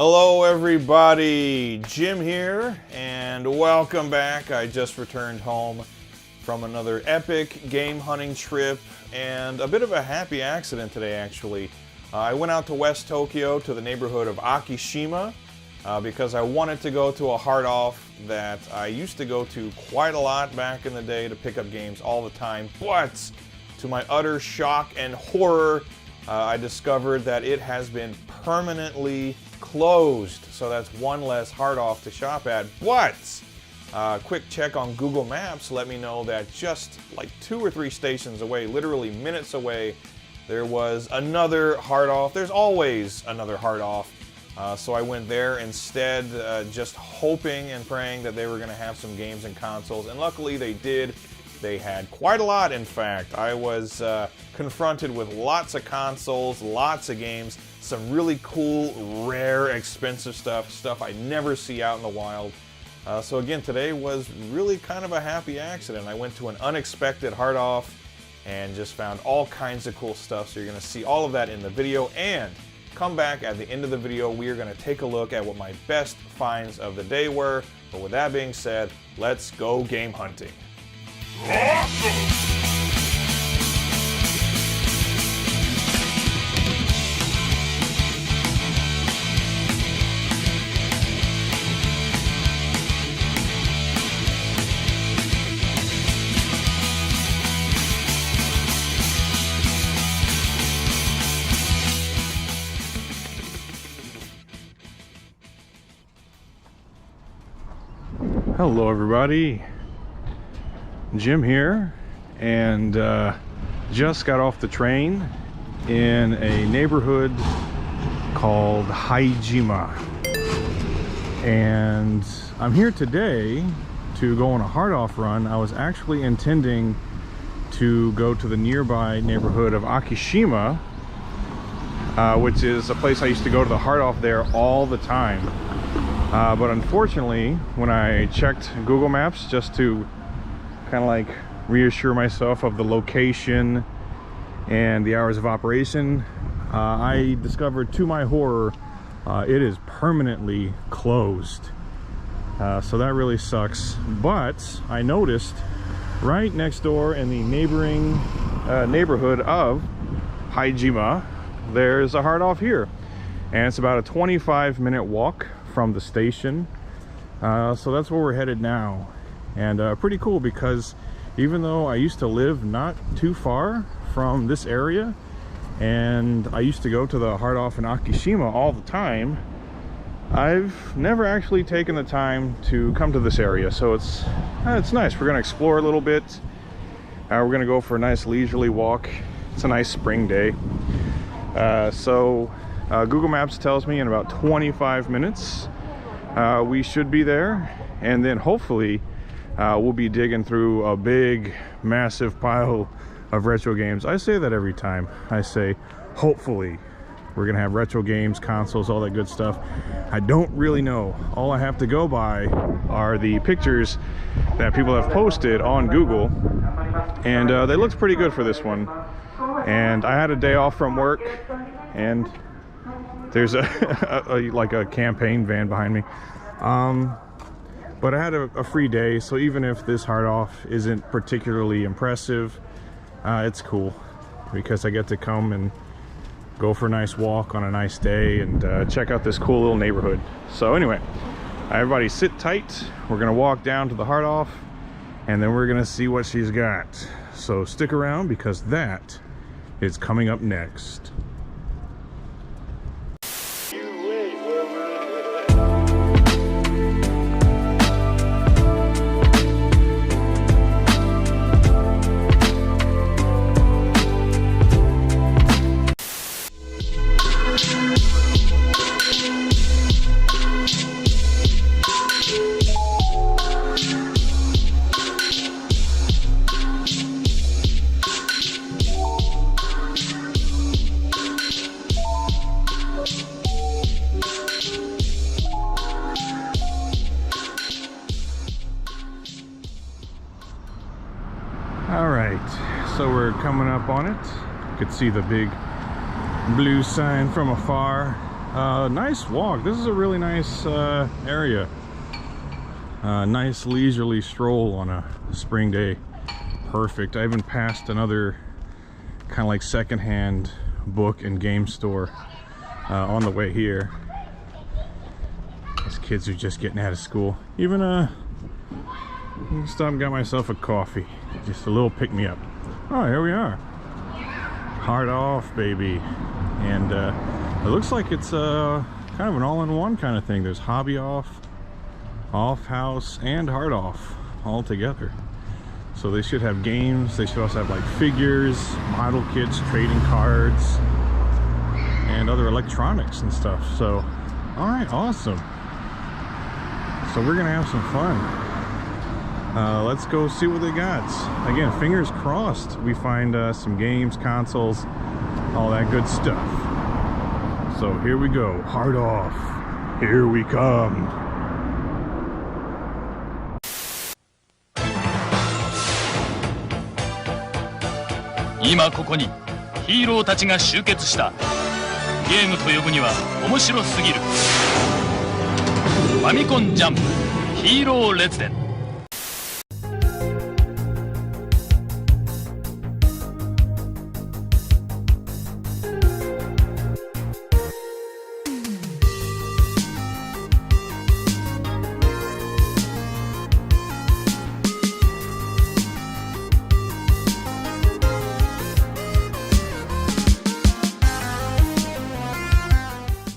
Hello everybody, Jim here, and welcome back. I just returned home from another epic game hunting trip, and a bit of a happy accident today actually. I went out to West Tokyo to the neighborhood of Akishima because I wanted to go to a Hard Off that I used to go to quite a lot back in the day to pick up games all the time, but to my utter shock and horror, I discovered that it has been permanently closed. So that's one less Hard Off to shop at. But quick check on Google Maps let me know that just like 2 or 3 stations away, literally minutes away, there was another Hard Off. There's always another Hard Off. So I went there instead, just hoping and praying that they were going to have some games and consoles. And luckily they did. They had quite a lot, in fact. I was confronted with lots of consoles, lots of games, some really cool, rare, expensive stuff I never see out in the wild. So again, today was really kind of a happy accident. I went to an unexpected Hard Off and just found all kinds of cool stuff. So you're going to see all of that in the video, and come back at the end of the video, we are going to take a look at what my best finds of the day were. But with that being said, let's go game hunting. Hello everybody, Jim here, and just got off the train in a neighborhood called Haijima, and I'm here today to go on a Hard Off run. I was actually intending to go to the nearby neighborhood of Akishima, which is a place I used to go to the Hard Off there all the time. But unfortunately, when I checked Google Maps just to kind of like reassure myself of the location and the hours of operation, I discovered to my horror it is permanently closed. So that really sucks. But I noticed right next door in the neighboring neighborhood of Haijima, there's a Hard Off here. And it's about a 25-minute walk from the station, so that's where we're headed now. And pretty cool, because even though I used to live not too far from this area and I used to go to the Hard Off in Akishima all the time, I've never actually taken the time to come to this area. So it's nice. We're gonna explore a little bit. We're gonna go for a nice leisurely walk. It's a nice spring day. Google Maps tells me in about 25 minutes we should be there, and then hopefully we'll be digging through a big, massive pile of retro games. I say that every time. I say, hopefully. We're gonna have retro games, consoles, all that good stuff. I don't really know. All I have to go by are the pictures that people have posted on Google, and they looked pretty good for this one. And I had a day off from work, and there's like a campaign van behind me. But I had a free day, so even if this Hard Off isn't particularly impressive, it's cool because I get to come and go for a nice walk on a nice day and check out this cool little neighborhood. So anyway, everybody sit tight. We're gonna walk down to the Hard Off, and then we're gonna see what she's got. So stick around, because that is coming up next. So we're coming up on it. You could see the big blue sign from afar. Nice walk. This is a really nice area. Nice leisurely stroll on a spring day. Perfect. I even passed another kind of like secondhand book and game store on the way here. These kids are just getting out of school. Even stopped and got myself a coffee. Just a little pick-me-up. Oh, here we are. Hard Off, baby. And it looks like it's kind of an all-in-one kind of thing. There's Hobby Off, Off House, and Hard Off all together. So they should have games. They should also have like figures, model kits, trading cards, and other electronics and stuff. So, all right, awesome. So we're gonna have some fun. Let's go see what they got. Again, fingers crossed we find some games, consoles, all that good stuff. So here we go. Hard Off. Here we come. 今ここにヒーローたちが集結した。ゲームと呼ぶには面白すぎる。ファミコンジャンプヒーロー列伝。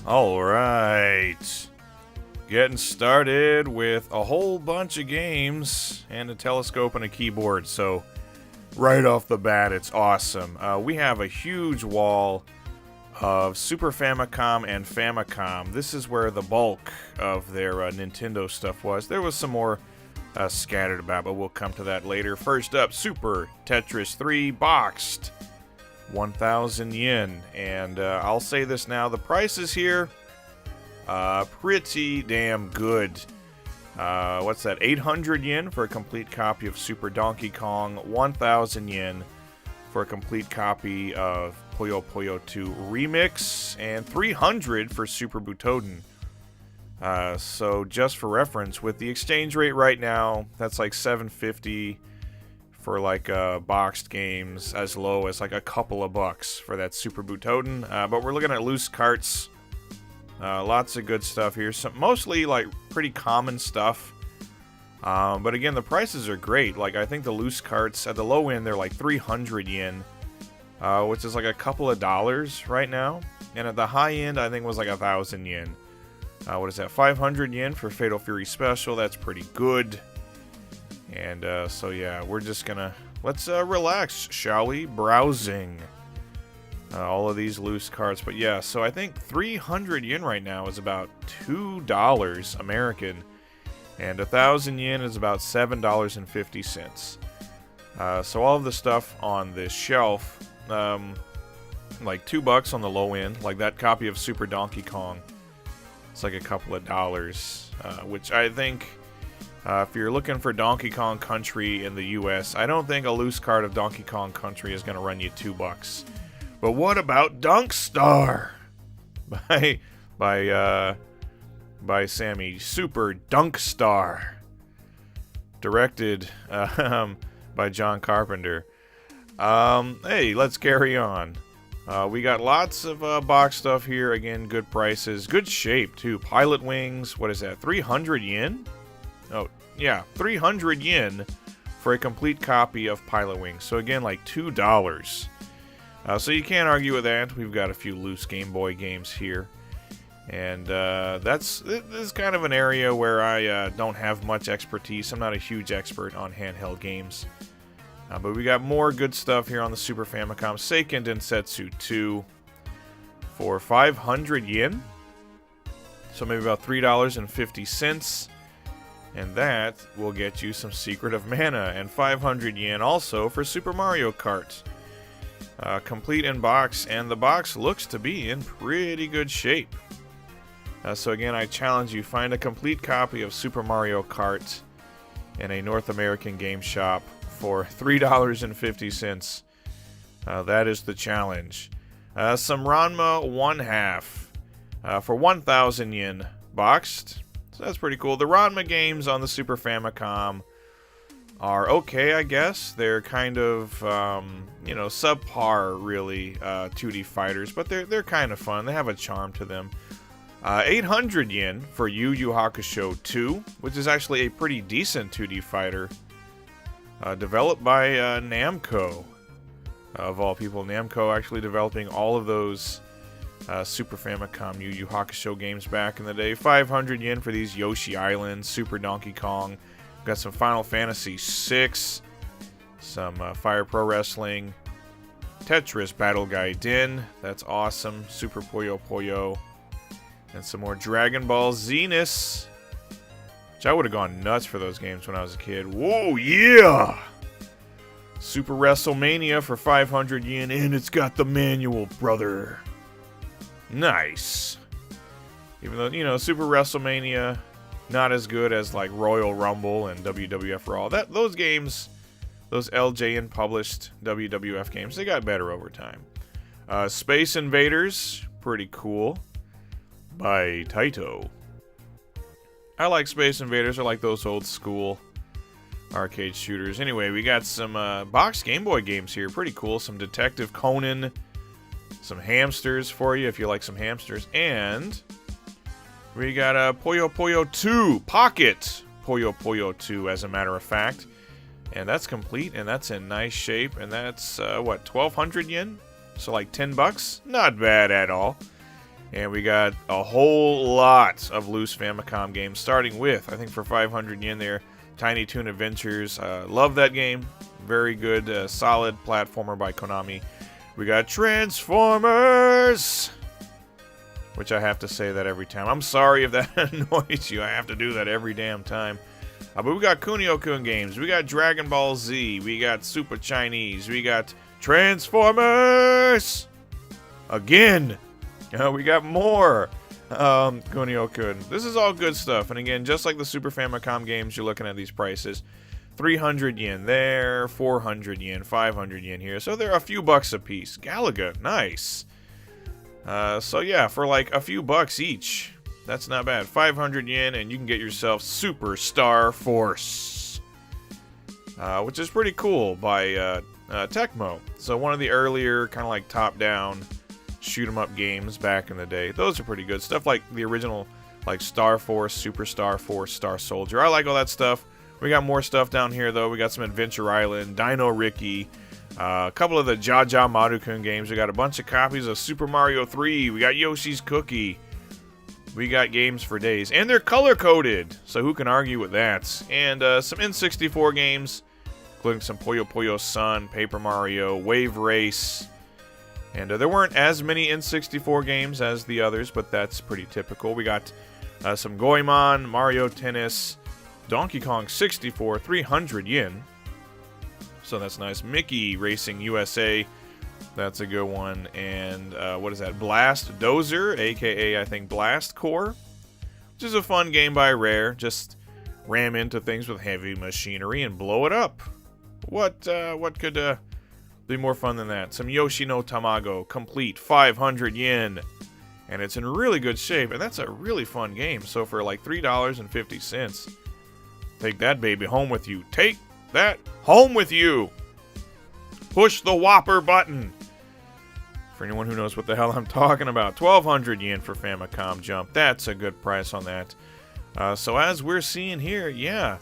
All right, getting started with a whole bunch of games and a telescope and a keyboard. So right off the bat, it's awesome. We have a huge wall of Super Famicom and Famicom. This is where the bulk of their Nintendo stuff was. There was some more scattered about, but we'll come to that later. First up, Super Tetris 3 boxed. 1,000 yen, and I'll say this now, the prices here pretty damn good. What's that, 800 yen for a complete copy of Super Donkey Kong, 1,000 yen for a complete copy of Puyo Puyo 2 Remix, and 300 for Super Butoden. So just for reference, with the exchange rate right now, that's like 750 for like boxed games, as low as like a couple of bucks for that Super Butoden. But we're looking at loose carts. Lots of good stuff here. Mostly like pretty common stuff. But again, the prices are great. Like I think the loose carts at the low end, they're like 300 yen, which is like a couple of dollars right now. And at the high end, I think it was like 1,000 yen. What is that, 500 yen for Fatal Fury Special? That's pretty good. And so yeah, we're just gonna, let's relax, shall we? Browsing all of these loose cards. But yeah, so I think 300 yen right now is about $2 American, and 1,000 yen is about $7.50. So all of the stuff on this shelf, like $2 on the low end, like that copy of Super Donkey Kong, it's like a couple of dollars, which I think, if you're looking for Donkey Kong Country in the US, I don't think a loose card of Donkey Kong Country is going to run you $2. But what about Dunk Star by Sammy? Super Dunk Star, directed by John Carpenter. Hey, let's carry on. We got lots of box stuff here. Again, good prices, good shape too. Pilot Wings, what is that? 300 yen? Oh, yeah, 300 yen for a complete copy of Pilot Wings. So again, like $2. So you can't argue with that. We've got a few loose Game Boy games here. And this is kind of an area where I don't have much expertise. I'm not a huge expert on handheld games. But we got more good stuff here on the Super Famicom. Seiken Densetsu 2 for 500 yen. So maybe about $3.50. And that will get you some Secret of Mana, and 500 yen also for Super Mario Kart. Complete in box, and the box looks to be in pretty good shape. So again, I challenge you, find a complete copy of Super Mario Kart in a North American game shop for $3.50. That is the challenge. Some Ranma 1/2. for 1,000 yen boxed. So that's pretty cool. The Ranma games on the Super Famicom are okay, I guess. They're kind of, you know, subpar, really, 2D fighters, but they're kind of fun. They have a charm to them. 800 yen for Yu Yu Hakusho 2, which is actually a pretty decent 2D fighter, developed by Namco. Of all people, Namco actually developing all of those Super Famicom Yu Yu Hakusho games back in the day. 500 yen for these Yoshi Island, Super Donkey Kong. Got some Final Fantasy VI, some Fire Pro Wrestling, Tetris Battle Gaiden, that's awesome, Super Puyo Puyo, and some more Dragon Ball Zenus, which I would have gone nuts for those games when I was a kid. Whoa, yeah! Super WrestleMania for 500 yen, and it's got the manual, brother. Nice. Even though, you know, Super WrestleMania, not as good as like Royal Rumble and WWF Raw. Those games, those LJN published WWF games, they got better over time. Space Invaders, pretty cool, by Taito. I like Space Invaders. I like those old school arcade shooters. Anyway, we got some box Game Boy games here. Pretty cool. Some Detective Conan, some hamsters for you if you like some hamsters, and we got Puyo Puyo 2, Pocket Puyo Puyo 2, as a matter of fact. And that's complete, and that's in nice shape, and that's, what, 1,200 yen? So like 10 bucks? Not bad at all. And we got a whole lot of loose Famicom games, starting with, I think for 500 yen there, Tiny Toon Adventures. Love that game. Very good, solid platformer by Konami. We got Transformers, which I have to say that every time. I'm sorry if that annoys you. I have to do that every damn time. But we got Kunio-kun games. We got Dragon Ball Z. We got Super Chinese. We got Transformers! Again! We got more Kunio-kun. This is all good stuff. And again, just like the Super Famicom games, you're looking at these prices. 300 yen there, 400 yen, 500 yen here. So they're a few bucks a piece. Galaga, nice. So yeah, for like a few bucks each, that's not bad. 500 yen, and you can get yourself Super Star Force, which is pretty cool, by Tecmo. So one of the earlier kind of like top-down shoot-'em-up games back in the day. Those are pretty good. Stuff like the original, like Star Force, Super Star Force, Star Soldier. I like all that stuff. We got more stuff down here, though. We got some Adventure Island, Dino Ricky, a couple of the Jaja Maru-kun games. We got a bunch of copies of Super Mario 3. We got Yoshi's Cookie. We got games for days. And they're color-coded, so who can argue with that? And some N64 games, including some Puyo Puyo Sun, Paper Mario, Wave Race. And there weren't as many N64 games as the others, but that's pretty typical. We got some Goemon, Mario Tennis, Donkey Kong 64, 300 yen. So that's nice. Mickey Racing USA, that's a good one. And what is that? Blast Dozer, aka I think Blast Core, which is a fun game by Rare. Just ram into things with heavy machinery and blow it up. What could be more fun than that? Some Yoshi no Tamago, complete, 500 yen. And it's in really good shape, and that's a really fun game. So for like $3.50, take that baby home with you. Take that home with you. Push the Whopper button. For anyone who knows what the hell I'm talking about. 1,200 yen for Famicom Jump. That's a good price on that. So as we're seeing here, yeah,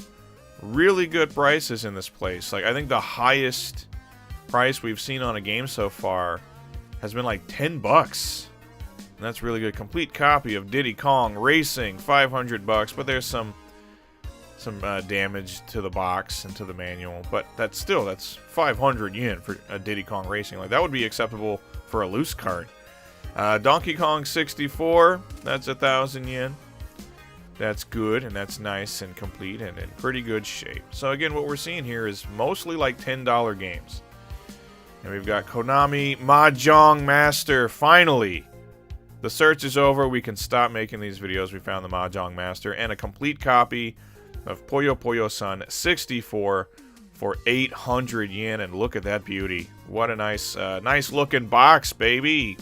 really good prices in this place. Like, I think the highest price we've seen on a game so far has been like 10 bucks. And that's really good. Complete copy of Diddy Kong Racing, 500 bucks, but there's some damage to the box and to the manual, but that's 500 yen for a Diddy Kong Racing. Like, that would be acceptable for a loose cart. Donkey Kong 64, that's 1,000 yen. That's good, and that's nice and complete and in pretty good shape. So again, what we're seeing here is mostly like $10 games. And we've got Konami Mahjong Master. Finally, the search is over. We can stop making these videos. We found the Mahjong Master and a complete copy of Puyo Puyo Sun 64 for 800 yen, and look at that beauty. What a nice looking box, baby.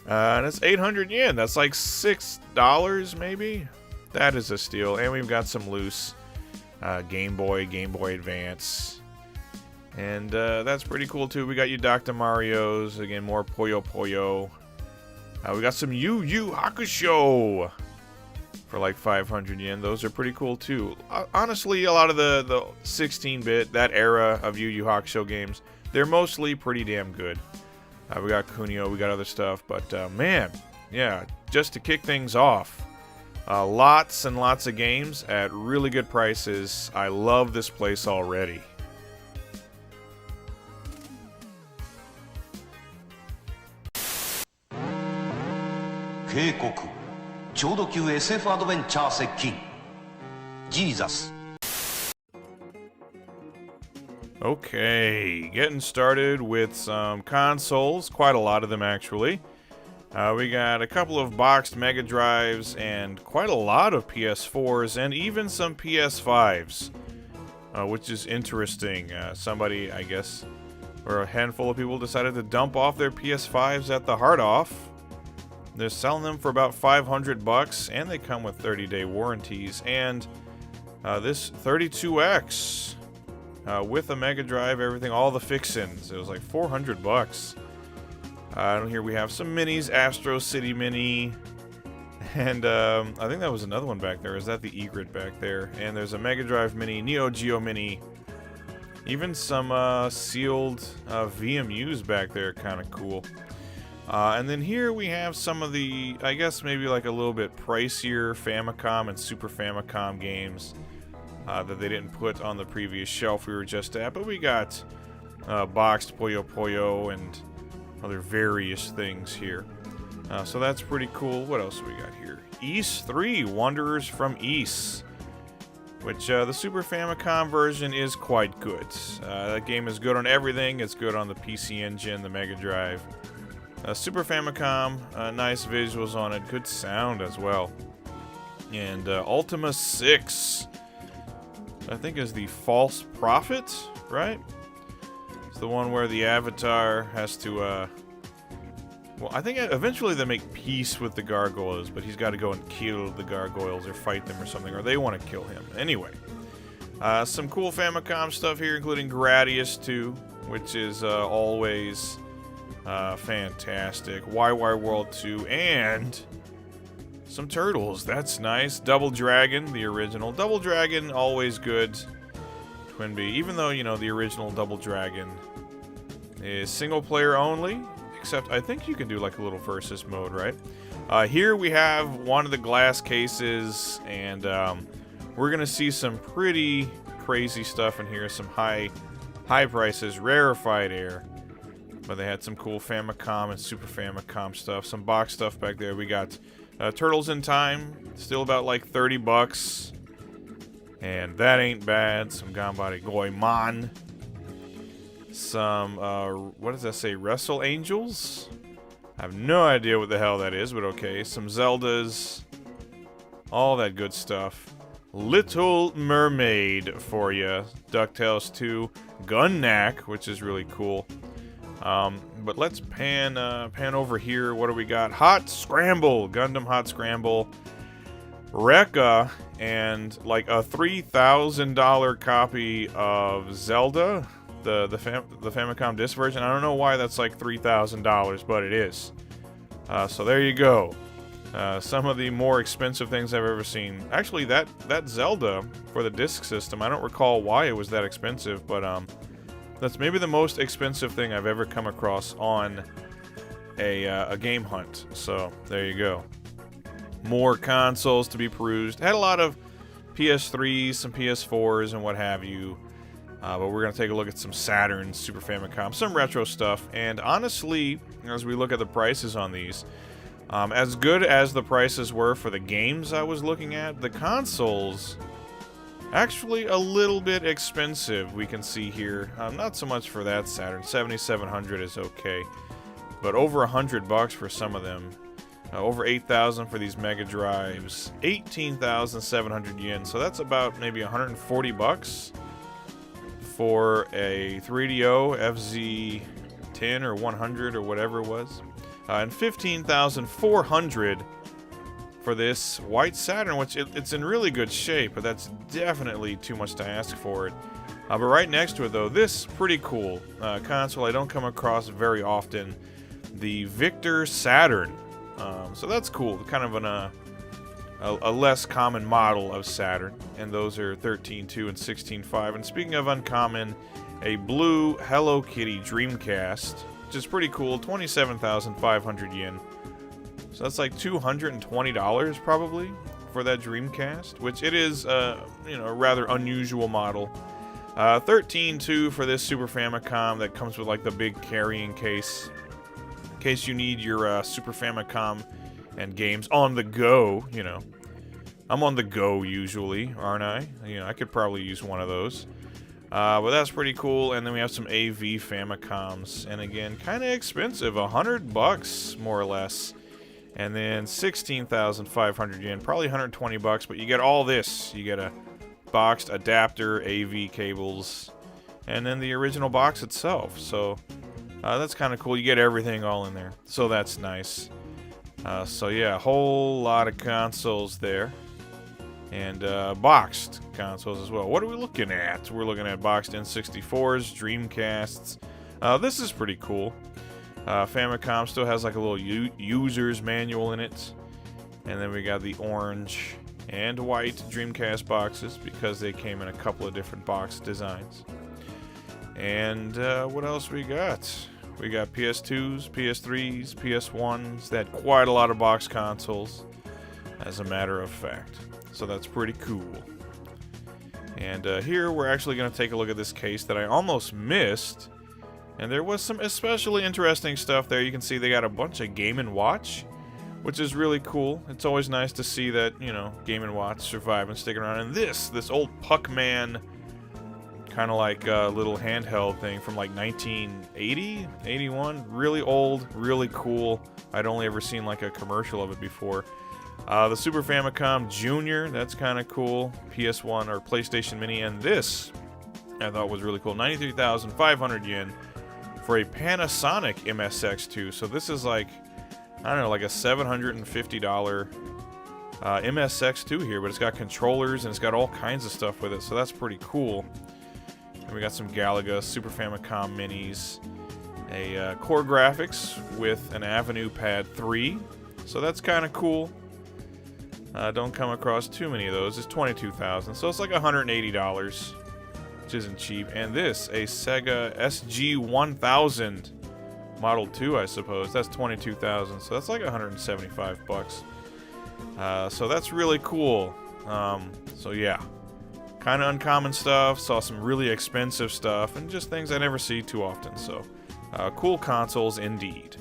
And it's 800 yen. That's like $6 maybe. That is a steal. And we've got some loose Game Boy Advance. And that's pretty cool too. We got you Dr. Mario's. Again, more Puyo Puyo. We got some Yu Yu Hakusho for like 500 yen. Those are pretty cool too. Honestly, a lot of the 16-bit, that era of Yu Yu Hakusho games, they're mostly pretty damn good. We got Kunio, we got other stuff, but man, yeah, just to kick things off, lots and lots of games at really good prices. I love this place already. SF アドベンチャー接近 Jesus. Okay, getting started with some consoles, quite a lot of them actually. We got a couple of boxed Mega Drives and quite a lot of PS4s and even some PS5s, which is interesting. Somebody, I guess, or a handful of people decided to dump off their PS5s at the Hard Off. They're selling them for about $500, and they come with 30-day warranties. And this 32X with a Mega Drive, everything, all the fixins, it was like $400. And here we have some minis, Astro City Mini, and I think that was another one back there. Is that the Egret back there? And there's a Mega Drive Mini, Neo Geo Mini, even some sealed VMUs back there, kind of cool. And then here we have some of the, I guess maybe like a little bit pricier Famicom and Super Famicom games that they didn't put on the previous shelf we were just at. But we got boxed Puyo Puyo and other various things here. So that's pretty cool. What else we got here? Ys 3, Wanderers from Ys, which the Super Famicom version is quite good. That game is good on everything. It's good on the PC Engine, the Mega Drive. Super Famicom, nice visuals on it, good sound as well. And Ultima 6, I think is the False Prophet, right? It's the one where the Avatar has to, well, I think eventually they make peace with the gargoyles, but he's got to go and kill the gargoyles or fight them or something, or they want to kill him. Anyway, some cool Famicom stuff here, including Gradius 2, which is always fantastic. YY World 2, and some Turtles. That's nice. Double Dragon, the original. Double Dragon, always good. Twin B, even though, you know, the original Double Dragon is single player only, except I think you can do like a little versus mode, right? Here we have one of the glass cases, and we're gonna see some pretty crazy stuff in here. Some high prices, rarefied air. But they had some cool Famicom and Super Famicom stuff. Some box stuff back there. We got Turtles in Time, still about like $30. And that ain't bad. Some Ganbare Goemon. Some, what does that say? Wrestle Angels? I have no idea what the hell that is, but okay. Some Zeldas. All that good stuff. Little Mermaid for you. DuckTales 2. Gunnak, which is really cool. But let's pan over here. What do we got? Hot Scramble, Gundam Hot Scramble, Rekka, and like a $3,000 copy of Zelda, the Famicom disc version. I don't know why that's like $3,000, but it is. So there you go. Some of the more expensive things I've ever seen. Actually, that Zelda for the disc system, I don't recall why it was that expensive, but that's maybe the most expensive thing I've ever come across on a game hunt. So there you go. More consoles to be perused. Had a lot of PS3s, some PS4s, and what have you. But we're going to take a look at some Saturn, Super Famicom, some retro stuff. And honestly, as we look at the prices on these, as good as the prices were for the games I was looking at, the consoles actually a little bit expensive, we can see here. Not so much for that Saturn. 7,700 is okay, but over $100 for some of them. Over 8,000 for these Mega Drives. 18,700 yen. So that's about maybe $140 for a 3DO FZ10 or 100 or whatever it was. And 15,400 for this white Saturn, which it's in really good shape, but that's definitely too much to ask for it. But right next to it, though, this pretty cool console I don't come across very often, the Victor Saturn. So that's cool, kind of a less common model of Saturn, and those are 13.2 and 16.5. And speaking of uncommon, a blue Hello Kitty Dreamcast, which is pretty cool, 27,500 yen. So that's like $220 probably for that Dreamcast, which it is, you know, a rather unusual model. 13.2 for this Super Famicom that comes with like the big carrying case, in case you need your Super Famicom and games on the go. You know, I'm on the go usually, aren't I? You know, I could probably use one of those. But that's pretty cool. And then we have some AV Famicoms, and again, kind of expensive, $100 more or less. And then 16,500 yen, probably 120 bucks, but you get all this. You get a boxed adapter, AV cables, and then the original box itself. So that's kind of cool. You get everything all in there. So that's nice. So yeah, a whole lot of consoles there. And boxed consoles as well. What are we looking at? We're looking at boxed N64s, Dreamcasts. This is pretty cool. Famicom still has like a little user's manual in it. And then we got the orange and white Dreamcast boxes because they came in a couple of different box designs. And what else we got? We got PS2s, PS3s, PS1s. They had quite a lot of box consoles, as a matter of fact. So that's pretty cool. And here we're actually going to take a look at this case that I almost missed. And there was some especially interesting stuff there. You can see they got a bunch of Game & Watch, which is really cool. It's always nice to see that, you know, Game & Watch survive and stick around. And this old Puckman, kind of like a little handheld thing from like 1980, 81. Really old, really cool. I'd only ever seen like a commercial of it before. The Super Famicom Junior, that's kind of cool. PS1 or PlayStation Mini, and this I thought was really cool. 93,500 yen for a Panasonic MSX2. So this is like, I don't know, like a $750 MSX2 here, but it's got controllers and it's got all kinds of stuff with it. So that's pretty cool. And we got some Galaga Super Famicom minis, a Core Graphics with an Avenue Pad 3. So that's kind of cool. Don't come across too many of those. It's 22,000, so it's like $180, which isn't cheap. And this, a Sega SG-1000 Model 2, I suppose. That's 22,000, so that's like 175 bucks. So that's really cool. So yeah, kind of uncommon stuff. Saw some really expensive stuff, and just things I never see too often. So cool consoles indeed.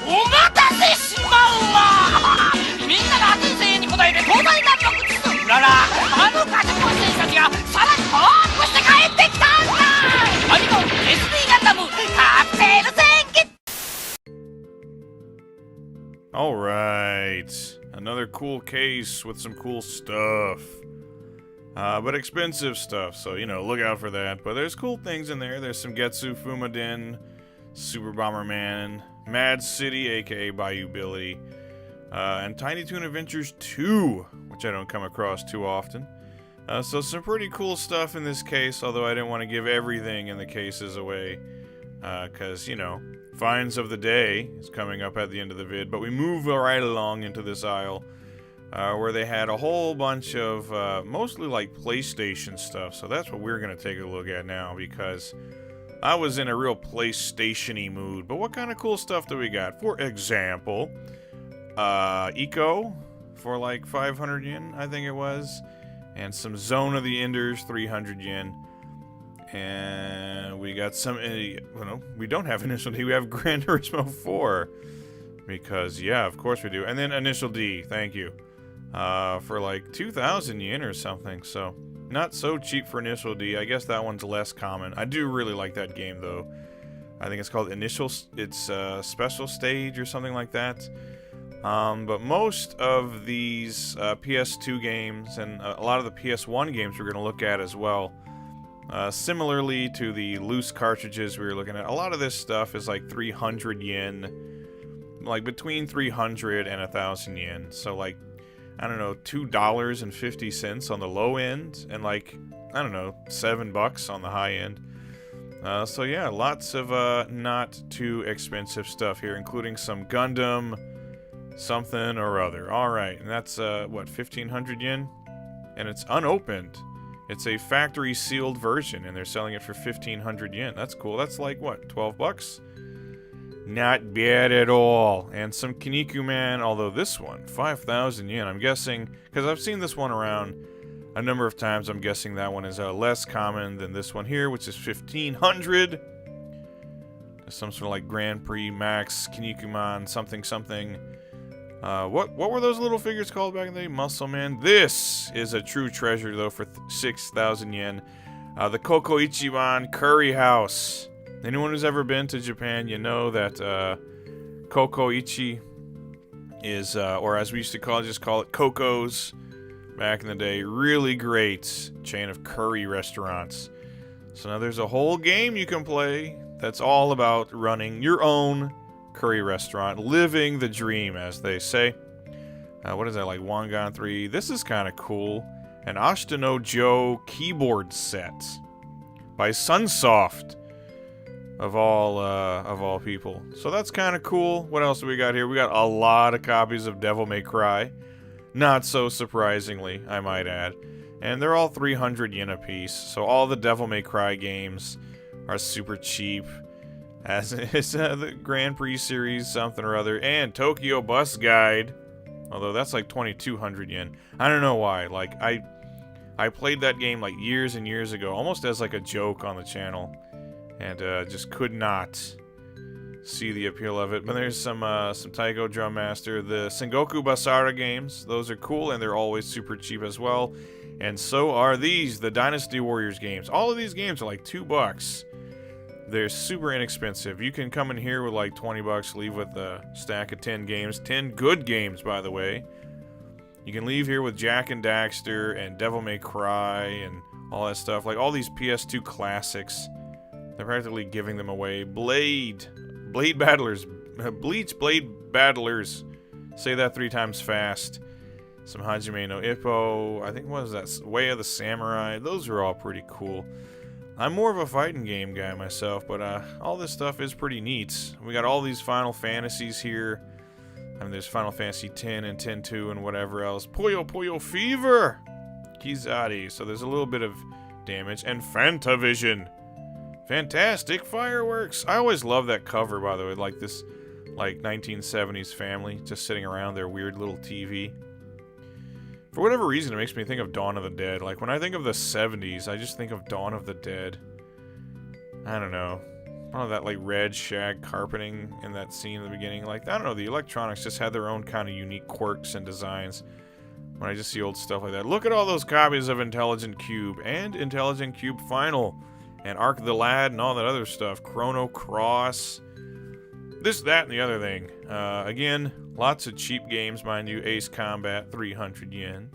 お待たせしまうわみんなの熱い声援に応えて東大ナンバーグ2ららあのガチャコン選手たちがさらにパワーアップして帰ってきたんだアニコン SD ガンダムカプセル戦記 Alright, another cool case with some cool stuff. But expensive stuff, so, you know, look out for that. But there's cool things in there. There's some Getsu Fumadin, Super Bomberman, Mad City, aka Bayou Billy, and Tiny Toon Adventures 2, which I don't come across too often. So some pretty cool stuff in this case, although I didn't want to give everything in the cases away, because, you know, Finds of the Day is coming up at the end of the vid, but we move right along into this aisle, where they had a whole bunch of, mostly like PlayStation stuff, so that's what we're going to take a look at now, because I was in a real PlayStation-y mood. But what kind of cool stuff do we got? For example, Eco for like 500 yen, I think it was. And some Zone of the Enders, 300 yen. And we got some, well, we don't have Initial D, we have Gran Turismo 4. Because, yeah, of course we do. And then Initial D, thank you. For like 2,000 yen or something, so not so cheap for Initial D. I guess that one's less common. I do really like that game, though. I think it's called Special Stage or something like that. But most of these PS2 games and a lot of the PS1 games we're going to look at as well Similarly to the loose cartridges we were looking at, a lot of this stuff is like 300 yen, like between 300 and 1,000 yen. So like, I don't know, $2.50 on the low end, and like, I don't know, $7 on the high end. So yeah, lots of not too expensive stuff here, including some Gundam something or other. Alright, and that's, what, 1,500 yen? And it's unopened. It's a factory sealed version, and they're selling it for 1,500 yen. That's cool. That's like, what, 12 bucks? Not bad at all. And some Kinnikuman, although this one, 5,000 yen. I'm guessing, because I've seen this one around a number of times, I'm guessing that one is less common than this one here, which is 1,500. Some sort of like Grand Prix Max Kinnikuman something something. What were those little figures called back in the day? Muscle Man. This is a true treasure, though, for 6,000 yen. The Koko Ichiban Curry House. Anyone who's ever been to Japan, you know that Koko Ichi is, or as we used to just call it, Coco's back in the day. Really great chain of curry restaurants. So now there's a whole game you can play that's all about running your own curry restaurant, living the dream, as they say. What is that, like Wangan 3? This is kind of cool. An Ashitano Joe keyboard set by Sunsoft, of all people. So that's kind of cool. What else do we got here? We got a lot of copies of Devil May Cry. Not so surprisingly, I might add. And they're all 300 yen a piece. So all the Devil May Cry games are super cheap. As is the Grand Prix series, something or other, and Tokyo Bus Guide, although that's like 2,200 yen. I don't know why. Like I played that game like years and years ago, almost as like a joke on the channel, and just could not see the appeal of it. But there's some Taiko Drum Master, the Sengoku Basara games. Those are cool, and they're always super cheap as well. And so are these, the Dynasty Warriors games. All of these games are like $2. They're super inexpensive. You can come in here with like 20 bucks, leave with a stack of 10 games. 10 good games, by the way. You can leave here with Jak and Daxter and Devil May Cry and all that stuff. Like all these PS2 classics. They're practically giving them away. Blade Battlers. Bleach Blade Battlers. Say that 3 times fast. Some Hajime no Ippo. I think, what was that? Way of the Samurai. Those are all pretty cool. I'm more of a fighting game guy myself, but all this stuff is pretty neat. We got all these Final Fantasies here. I mean, there's Final Fantasy X and X-2 and whatever else. Puyo Puyo Fever! Kizari. So there's a little bit of damage. And Fantavision. Fantastic fireworks! I always love that cover, by the way. Like this, like 1970s family just sitting around their weird little TV. For whatever reason, it makes me think of Dawn of the Dead. Like, when I think of the 70s, I just think of Dawn of the Dead. I don't know. Oh, that, like, red shag carpeting in that scene in the beginning. Like, I don't know, the electronics just had their own kind of unique quirks and designs. When I just see old stuff like that. Look at all those copies of Intelligent Cube and Intelligent Cube Final. And Ark the Lad and all that other stuff. Chrono Cross. This, that, and the other thing. Again, lots of cheap games, mind you. Ace Combat, 300 yen.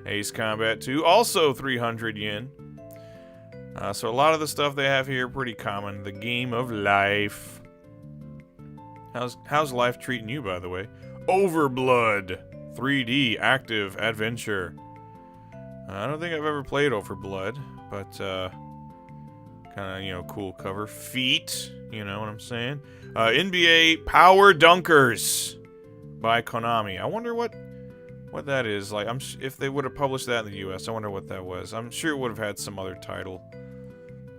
Ace Combat 2, also 300 yen. So a lot of the stuff they have here, pretty common. The Game of Life. How's life treating you, by the way? Overblood, 3D active adventure. I don't think I've ever played Overblood, but kind of, you know, cool cover. Feet, you know what I'm saying? NBA Power Dunkers by Konami. I wonder what that is. Like, if they would have published that in the US, I wonder what that was. I'm sure it would have had some other title.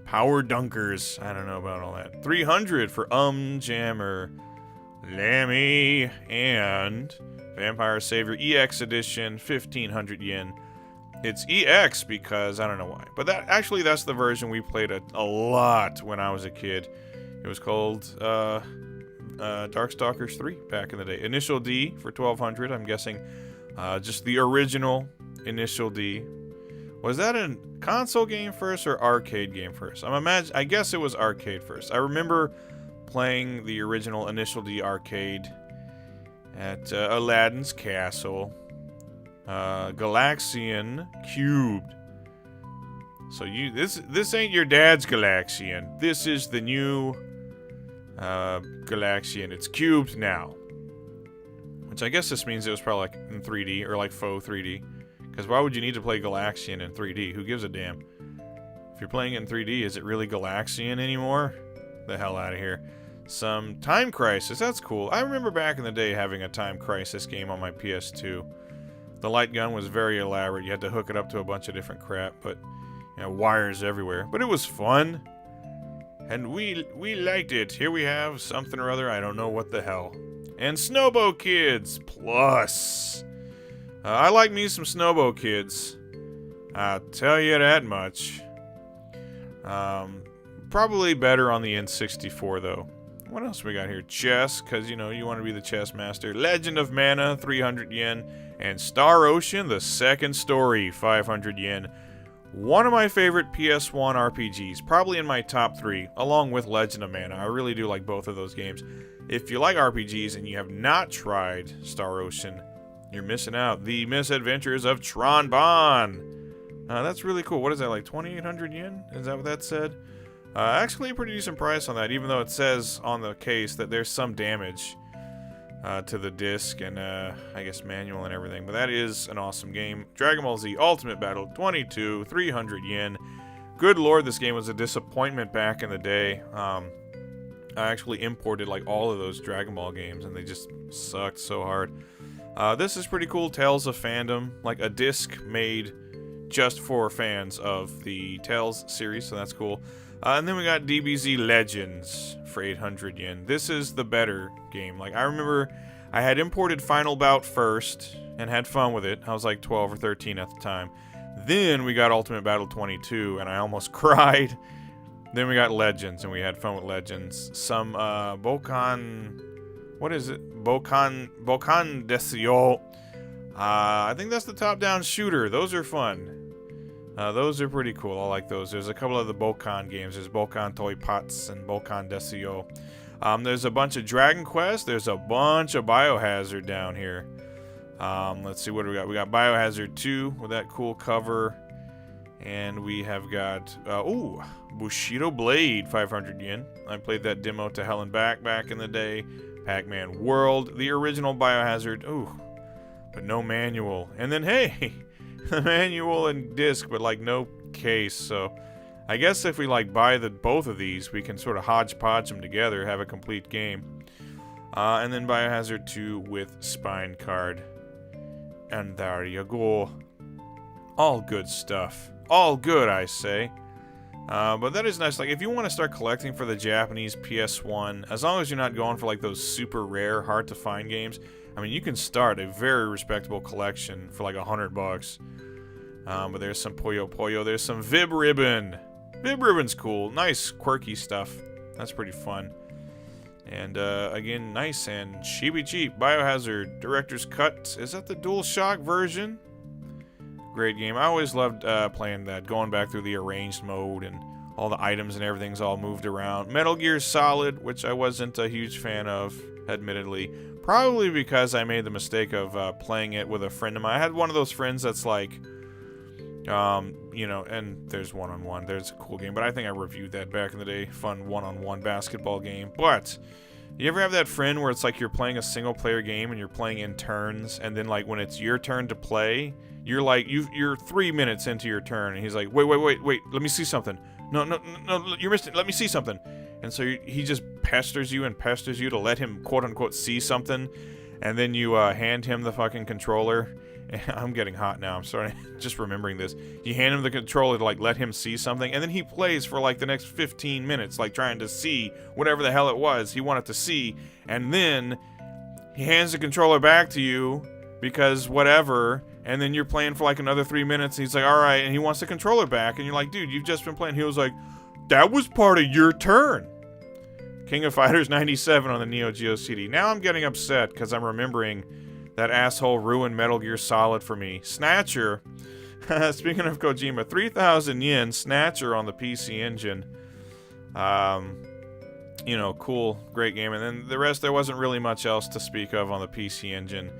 Power Dunkers. I don't know about all that. 300 for Jammer, Lammy, and Vampire Savior EX Edition, 1,500 yen. It's EX because I don't know why. But that's the version we played a lot when I was a kid. It was called Darkstalkers 3 back in the day. Initial D for 1,200. I'm guessing just the original Initial D. Was that a console game first or arcade game first? I guess it was arcade first. I remember playing the original Initial D arcade at Aladdin's Castle. Galaxian Cubed. So this ain't your dad's Galaxian. This is the new Galaxian. It's cubed now. Which I guess this means it was probably like in 3D or like faux 3D. Because why would you need to play Galaxian in 3D? Who gives a damn? If you're playing it in 3D, is it really Galaxian anymore? The hell out of here. Some Time Crisis. That's cool. I remember back in the day having a Time Crisis game on my PS2. The light gun was very elaborate. You had to hook it up to a bunch of different crap, but you know, wires everywhere. But it was fun. And we liked it. Here we have something or other. I don't know what the hell. And Snowbow Kids Plus. I like me some Snowbow Kids. I'll tell you that much. Probably better on the N64 though. What else we got here? Chess, because you know you want to be the chess master. Legend of Mana, 300 yen. And Star Ocean, the second story, 500 yen. One of my favorite PS1 RPGs, probably in my top 3, along with Legend of Mana. I really do like both of those games. If you like RPGs and you have not tried Star Ocean, you're missing out. The Misadventures of Tron Bon. That's really cool. What is that, like 2,800 yen? Is that what that said? Actually a pretty decent price on that, even though it says on the case that there's some damage to the disc and I guess manual and everything. But that is an awesome game. Dragon Ball Z Ultimate Battle 22, 300 yen. Good lord, this game was a disappointment back in the day. I actually imported like all of those Dragon Ball games and they just sucked so hard. This is pretty cool. Tales of Fandom, like a disc made just for fans of the Tales series, so that's cool. And then we got DBZ Legends for 800 yen. This is the better game. Like, I remember I had imported Final Bout first and had fun with it. I was like 12 or 13 at the time. Then we got Ultimate Battle 22 and I almost cried. Then we got Legends and we had fun with Legends. Some Bokan... What is it? Bokan Desio. I think that's the top-down shooter. Those are fun. Those are pretty cool. I like those. There's a couple of the Bokan games. There's Bokan Toy Pots and Bokan Desio. There's a bunch of Dragon Quest. There's a bunch of Biohazard down here. Let's see what do we got. We got Biohazard 2 with that cool cover. And we have got, Bushido Blade, 500 yen. I played that demo to hell and back in the day. Pac-Man World, the original Biohazard. Ooh, but no manual. And then, hey, the manual and disc, but like no case. So I guess if we like buy both of these, we can sort of hodgepodge them together, have a complete game. And then Biohazard 2 with spine card. And there you go. All good stuff. All good, I say. But that is nice. Like, if you want to start collecting for the Japanese PS1, as long as you're not going for like those super rare, hard to find games, I mean, you can start a very respectable collection for like $100. But there's some Puyo Puyo. There's some Vib Ribbon. Vib Ribbon's cool. Nice, quirky stuff. That's pretty fun. And again, nice and cheapy cheap. Biohazard Director's Cut. Is that the DualShock version? Great game. I always loved playing that, going back through the arranged mode and all the items and everything's all moved around. Metal Gear Solid, which I wasn't a huge fan of, admittedly. Probably because I made the mistake of playing it with a friend of mine. I had one of those friends that's like, you know, and there's one-on-one. There's a cool game, but I think I reviewed that back in the day. Fun one-on-one basketball game. But you ever have that friend where it's like you're playing a single-player game and you're playing in turns, and then like when it's your turn to play, you're like, you're 3 minutes into your turn, and he's like, wait, let me see something. No, you're missing. Let me see something. And so he just pesters you to let him quote-unquote see something, and then you hand him the fucking controller. I'm getting hot now. I'm sorry. Just remembering this. You hand him the controller to like let him see something, and then he plays for like the next 15 minutes, like trying to see whatever the hell it was he wanted to see, and then he hands the controller back to you because whatever. And then you're playing for like another 3 minutes, and he's like, all right, and he wants the controller back, and you're like, dude, you've just been playing. He was like, that was part of your turn. King of Fighters 97 on the Neo Geo CD. Now I'm getting upset because I'm remembering that asshole ruined Metal Gear Solid for me. Snatcher, speaking of Kojima, 3,000 yen, Snatcher on the PC Engine. You know, cool, great game. And then the rest, there wasn't really much else to speak of on the PC Engine.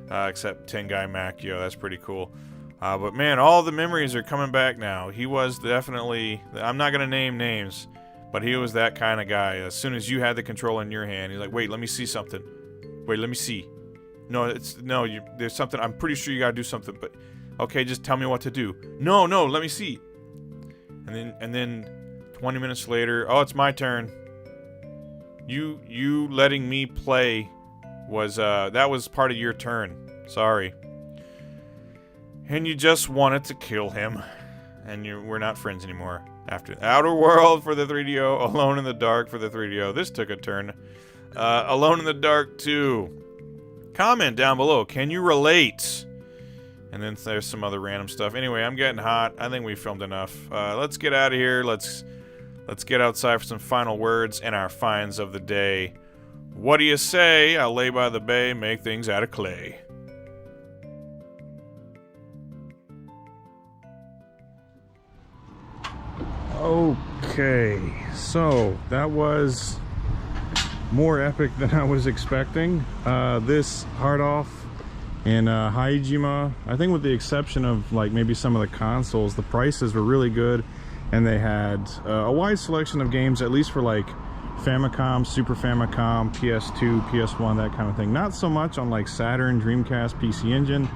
Except Tengai Makyo, that's pretty cool. But man, all the memories are coming back now. He was definitely, I'm not going to name names, but he was that kind of guy. As soon as you had the controller in your hand, he's like, wait, let me see something. Wait, let me see. No, there's something. I'm pretty sure you got to do something, but okay, just tell me what to do. No, let me see. And then 20 minutes later, oh, it's my turn. You letting me play was, that was part of your turn. Sorry. And you just wanted to kill him. And we're not friends anymore. After Outer World for the 3DO, Alone in the Dark for the 3DO. This took a turn. Alone in the Dark 2. Comment down below. Can you relate? And then there's some other random stuff. Anyway, I'm getting hot. I think we filmed enough. Let's get out of here. Let's get outside for some final words and our finds of the day. What do you say? I'll lay by the bay, make things out of clay. Okay, so that was more epic than I was expecting. This Hard Off in Haijima, I think with the exception of like maybe some of the consoles, the prices were really good, and they had a wide selection of games, at least for like Famicom, Super Famicom, PS2, PS1, that kind of thing. Not so much on like Saturn, Dreamcast, PC Engine,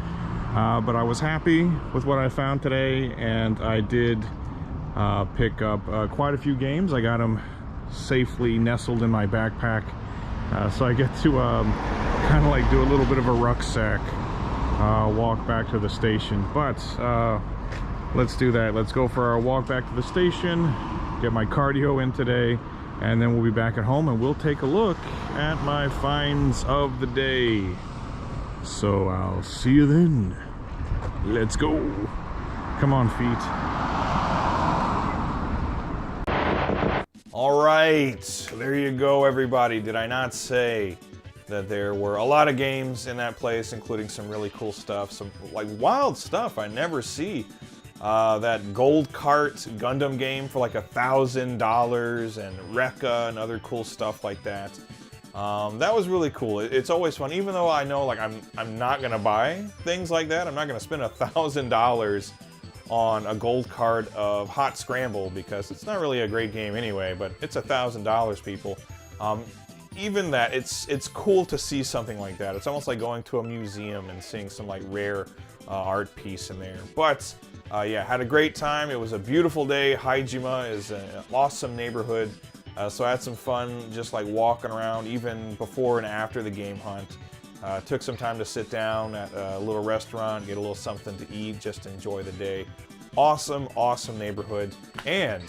but I was happy with what I found today, and I did pick up quite a few games. I got them safely nestled in my backpack, so I get to kind of like do a little bit of a rucksack walk back to the station. But let's do that. Let's go for our walk back to the station, get my cardio in today, and then we'll be back at home and we'll take a look at my finds of the day. So I'll see you then. Let's go. Come on, feet. All right, there you go, everybody. Did I not say that there were a lot of games in that place, including some really cool stuff, some like wild stuff I never see. That Gold Cart Gundam game for like $1,000, and Rekka and other cool stuff like that. That was really cool. It's always fun, even though I know like I'm not gonna buy things like that. I'm not gonna spend $1,000 on a gold card of Hot Scramble because it's not really a great game anyway, but it's $1,000, people. Even that, it's cool to see something like that. It's almost like going to a museum and seeing some like rare art piece in there. But yeah, had a great time. It was a beautiful day. Haijima is an awesome neighborhood. So I had some fun just like walking around even before and after the game hunt. Took some time to sit down at a little restaurant, get a little something to eat, just to enjoy the day. Awesome, awesome neighborhood. And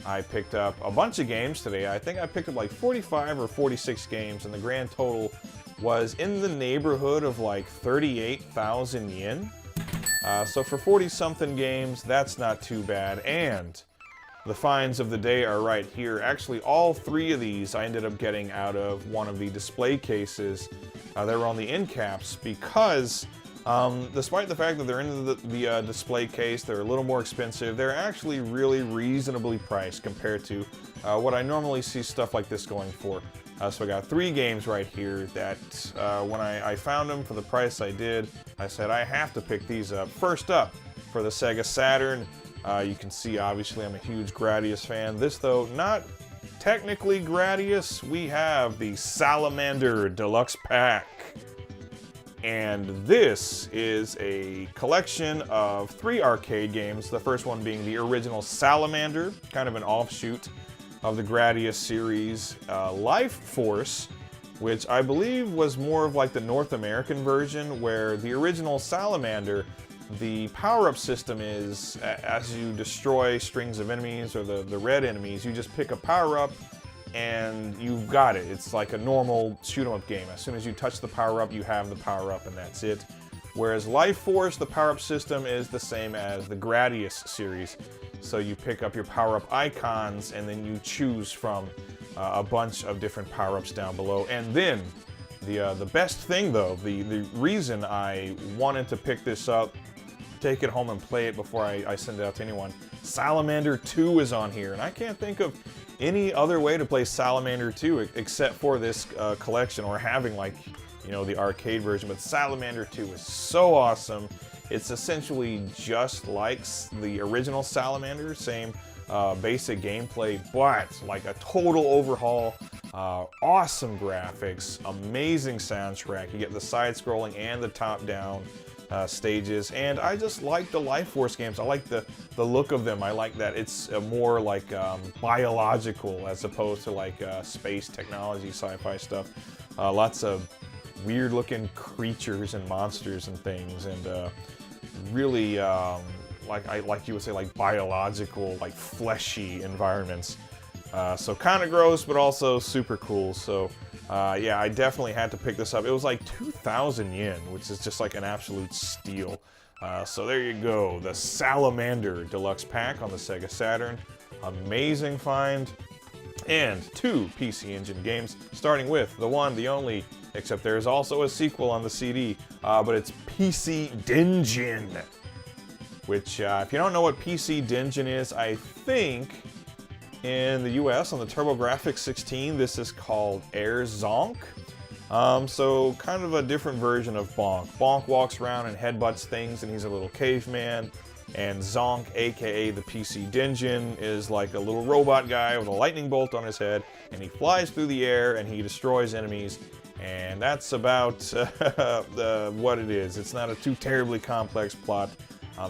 I picked up a bunch of games today. I think I picked up like 45 or 46 games, and the grand total was in the neighborhood of like 38,000 yen. So for 40-something games, that's not too bad. And the finds of the day are right here. Actually, all three of these I ended up getting out of one of the display cases. They were on the end caps because, despite the fact that they're in the display case, they're a little more expensive. They're actually really reasonably priced compared to what I normally see stuff like this going for. So I got 3 games right here that when I found them for the price I did, I said I have to pick these up. First up, for the Sega Saturn, you can see obviously I'm a huge Gradius fan. This though, not technically Gradius. We have the Salamander Deluxe Pack. And this is a collection of 3 arcade games. The first one being the original Salamander, kind of an offshoot of the Gradius series. Life Force, which I believe was more of like the North American version, where the original Salamander, the power-up system is, as you destroy strings of enemies, or the red enemies, you just pick a power-up and you've got it. It's like a normal shoot-'em-up game. As soon as you touch the power-up, you have the power-up and that's it. Whereas Life Force, the power-up system is the same as the Gradius series. So you pick up your power-up icons and then you choose from a bunch of different power-ups down below. And then, the best thing though, the reason I wanted to pick this up, take it home and play it before I send it out to anyone, Salamander 2 is on here. And I can't think of any other way to play Salamander 2 except for this collection, or having like you know, the arcade version, but Salamander 2 is so awesome. It's essentially just like the original Salamander, same basic gameplay, but like a total overhaul. Awesome graphics, amazing soundtrack. You get the side-scrolling and the top-down stages, and I just like the Life Force games. I like the look of them. I like that it's more like biological as opposed to like space technology, sci-fi stuff. Lots of weird-looking creatures and monsters and things, and really like you would say, like biological, like fleshy environments. So kind of gross, but also super cool. So yeah, I definitely had to pick this up. It was like 2,000 yen, which is just like an absolute steal. So there you go, the Salamander Deluxe Pack on the Sega Saturn. Amazing find. And 2 PC Engine games, starting with the one, the only, except there's also a sequel on the CD, but it's PC Denjin. Which, if you don't know what PC Denjin is, I think in the US on the TurboGrafx 16, this is called Air Zonk. So kind of a different version of Bonk. Bonk walks around and headbutts things, and he's a little caveman. And Zonk, aka the PC Denjin, is like a little robot guy with a lightning bolt on his head, and he flies through the air and he destroys enemies. And that's about what it is. It's not a too terribly complex plot.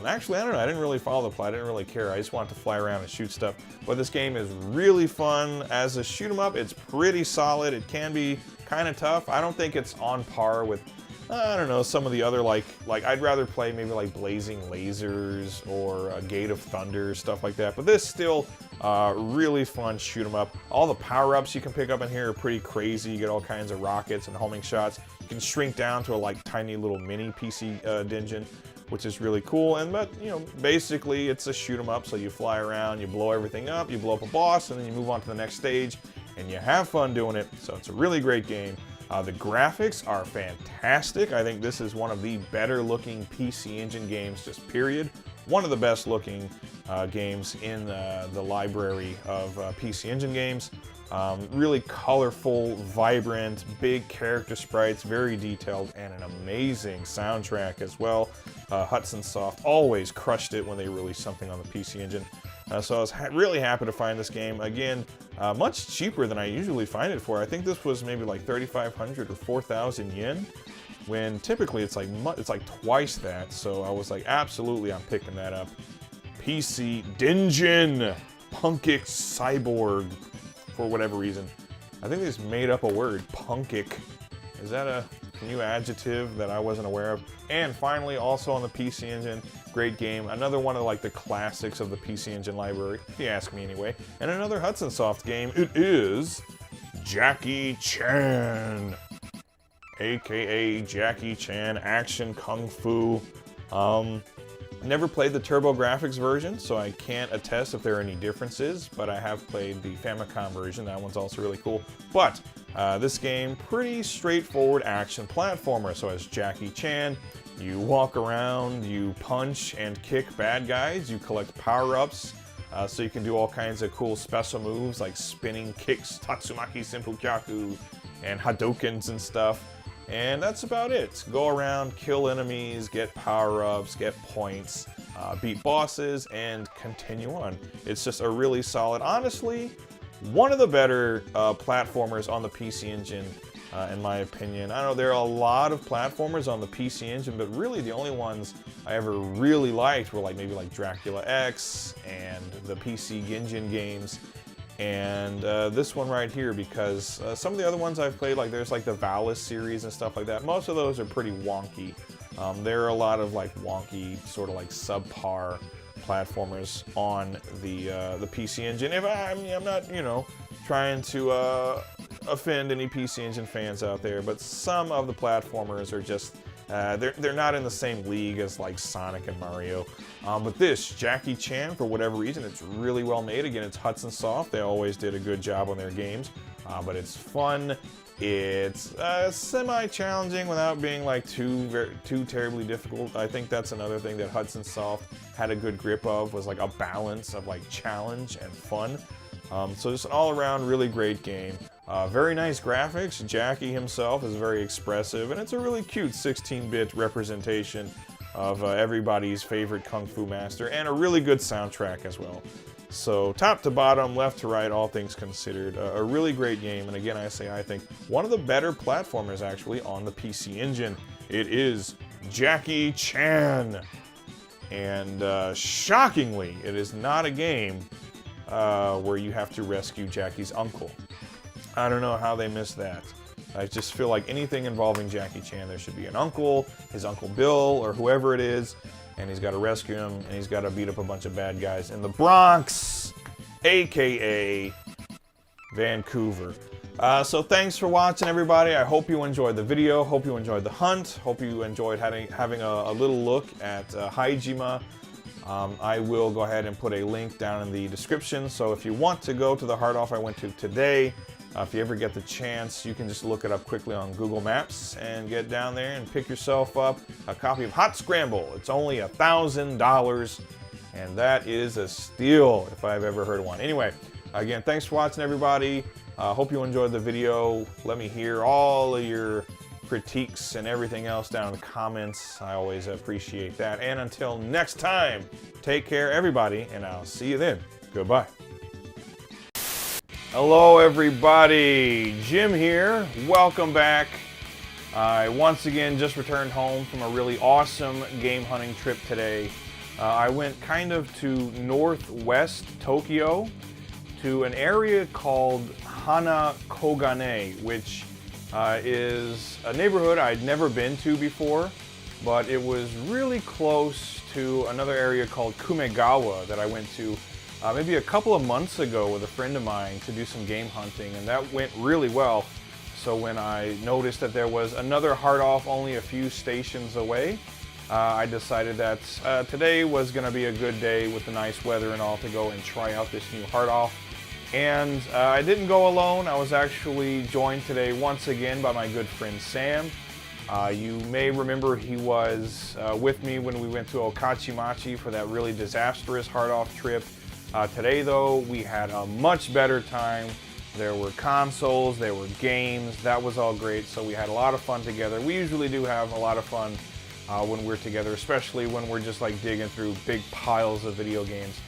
Actually, I don't know. I didn't really follow the plot. I didn't really care. I just wanted to fly around and shoot stuff. But this game is really fun. As a shoot 'em up, it's pretty solid. It can be kind of tough. I don't think it's on par with, I don't know, some of the other, like I'd rather play maybe like Blazing Lasers or Gate of Thunder, stuff like that. But this still really fun shoot 'em up. All the power-ups you can pick up in here are pretty crazy. You get all kinds of rockets and homing shots. You can shrink down to a like tiny little mini PC Denjin, which is really cool. And but you know, basically it's a shoot 'em up. So you fly around, you blow everything up, you blow up a boss, and then you move on to the next stage, and you have fun doing it. So it's a really great game. The graphics are fantastic. I think this is one of the better looking PC Engine games, just period. One of the best looking games in the library of PC Engine games. Really colorful, vibrant, big character sprites, very detailed, and an amazing soundtrack as well. Hudson Soft always crushed it when they released something on the PC Engine. So I was really happy to find this game. Again, much cheaper than I usually find it for. I think this was maybe like 3,500 or 4,000 yen, when typically it's like twice that. So I was like, absolutely, I'm picking that up. PC Denjin Punkic Cyborg, for whatever reason. I think they just made up a word, punkic. Is that a new adjective that I wasn't aware of? And finally, also on the PC Engine, great game. Another one of like the classics of the PC Engine library, if you ask me anyway. And another Hudson Soft game. It is Jackie Chan, aka Jackie Chan Action Kung Fu. Never played the TurboGrafx version, so I can't attest if there are any differences, but I have played the Famicom version. That one's also really cool. But this game, pretty straightforward action platformer. So as Jackie Chan, you walk around, you punch and kick bad guys, you collect power-ups, so you can do all kinds of cool special moves like spinning kicks, Tatsumaki Senpukyaku, and Hadokens and stuff. And that's about it. Go around, kill enemies, get power-ups, get points, beat bosses, and continue on. It's just a really solid, honestly, one of the better platformers on the PC Engine, in my opinion. I know there are a lot of platformers on the PC Engine, but really the only ones I ever really liked were like maybe like Dracula X and the PC Engine games. And this one right here, because some of the other ones I've played, like there's like the Valis series and stuff like that, most of those are pretty wonky. There are a lot of like wonky, sort of like subpar platformers on the PC Engine. I'm not, you know, trying to offend any PC Engine fans out there, but some of the platformers are just, they're not in the same league as like Sonic and Mario. But this, Jackie Chan, for whatever reason, it's really well made. Again, it's Hudson Soft. They always did a good job on their games. But it's fun. It's semi-challenging without being like too terribly difficult. I think that's another thing that Hudson Soft had a good grip of, was like a balance of like challenge and fun. So just an all-around really great game. Very nice graphics. Jackie himself is very expressive, and it's a really cute 16-bit representation of everybody's favorite Kung Fu master, and a really good soundtrack as well. So top to bottom, left to right, all things considered, a really great game. And again, I think one of the better platformers actually on the PC Engine. It is Jackie Chan. And shockingly, it is not a game where you have to rescue Jackie's uncle. I don't know how they missed that. I just feel like anything involving Jackie Chan, there should be an uncle, his Uncle Bill, or whoever it is, and he's got to rescue him, and he's got to beat up a bunch of bad guys in the Bronx, aka Vancouver. So thanks for watching, everybody. I hope you enjoyed the video. Hope you enjoyed the hunt. Hope you enjoyed having a little look at Haijima. I will go ahead and put a link down in the description. So if you want to go to the Hard Off I went to today, if you ever get the chance, you can just look it up quickly on Google Maps and get down there and pick yourself up a copy of Hot Scramble. It's only $1,000, and that is a steal if I've ever heard one. Anyway, again, thanks for watching, everybody. Hope you enjoyed the video. Let me hear all of your critiques and everything else down in the comments. I always appreciate that. And until next time, take care, everybody, and I'll see you then. Goodbye. Hello, everybody. Jim here. Welcome back. I once again just returned home from a really awesome game hunting trip today. I went kind of to northwest Tokyo to an area called Hana Koganei, which is a neighborhood I'd never been to before, but it was really close to another area called Kumegawa that I went to maybe a couple of months ago with a friend of mine to do some game hunting, and that went really well. So when I noticed that there was another Hard Off only a few stations away, I decided that today was going to be a good day with the nice weather and all to go and try out this new Hard Off. And I didn't go alone. I was actually joined today once again by my good friend Sam. You may remember he was with me when we went to Okachimachi for that really disastrous Hard Off trip. Today, though, we had a much better time. There were consoles, there were games, that was all great, so we had a lot of fun together. We usually do have a lot of fun when we're together, especially when we're just like digging through big piles of video games.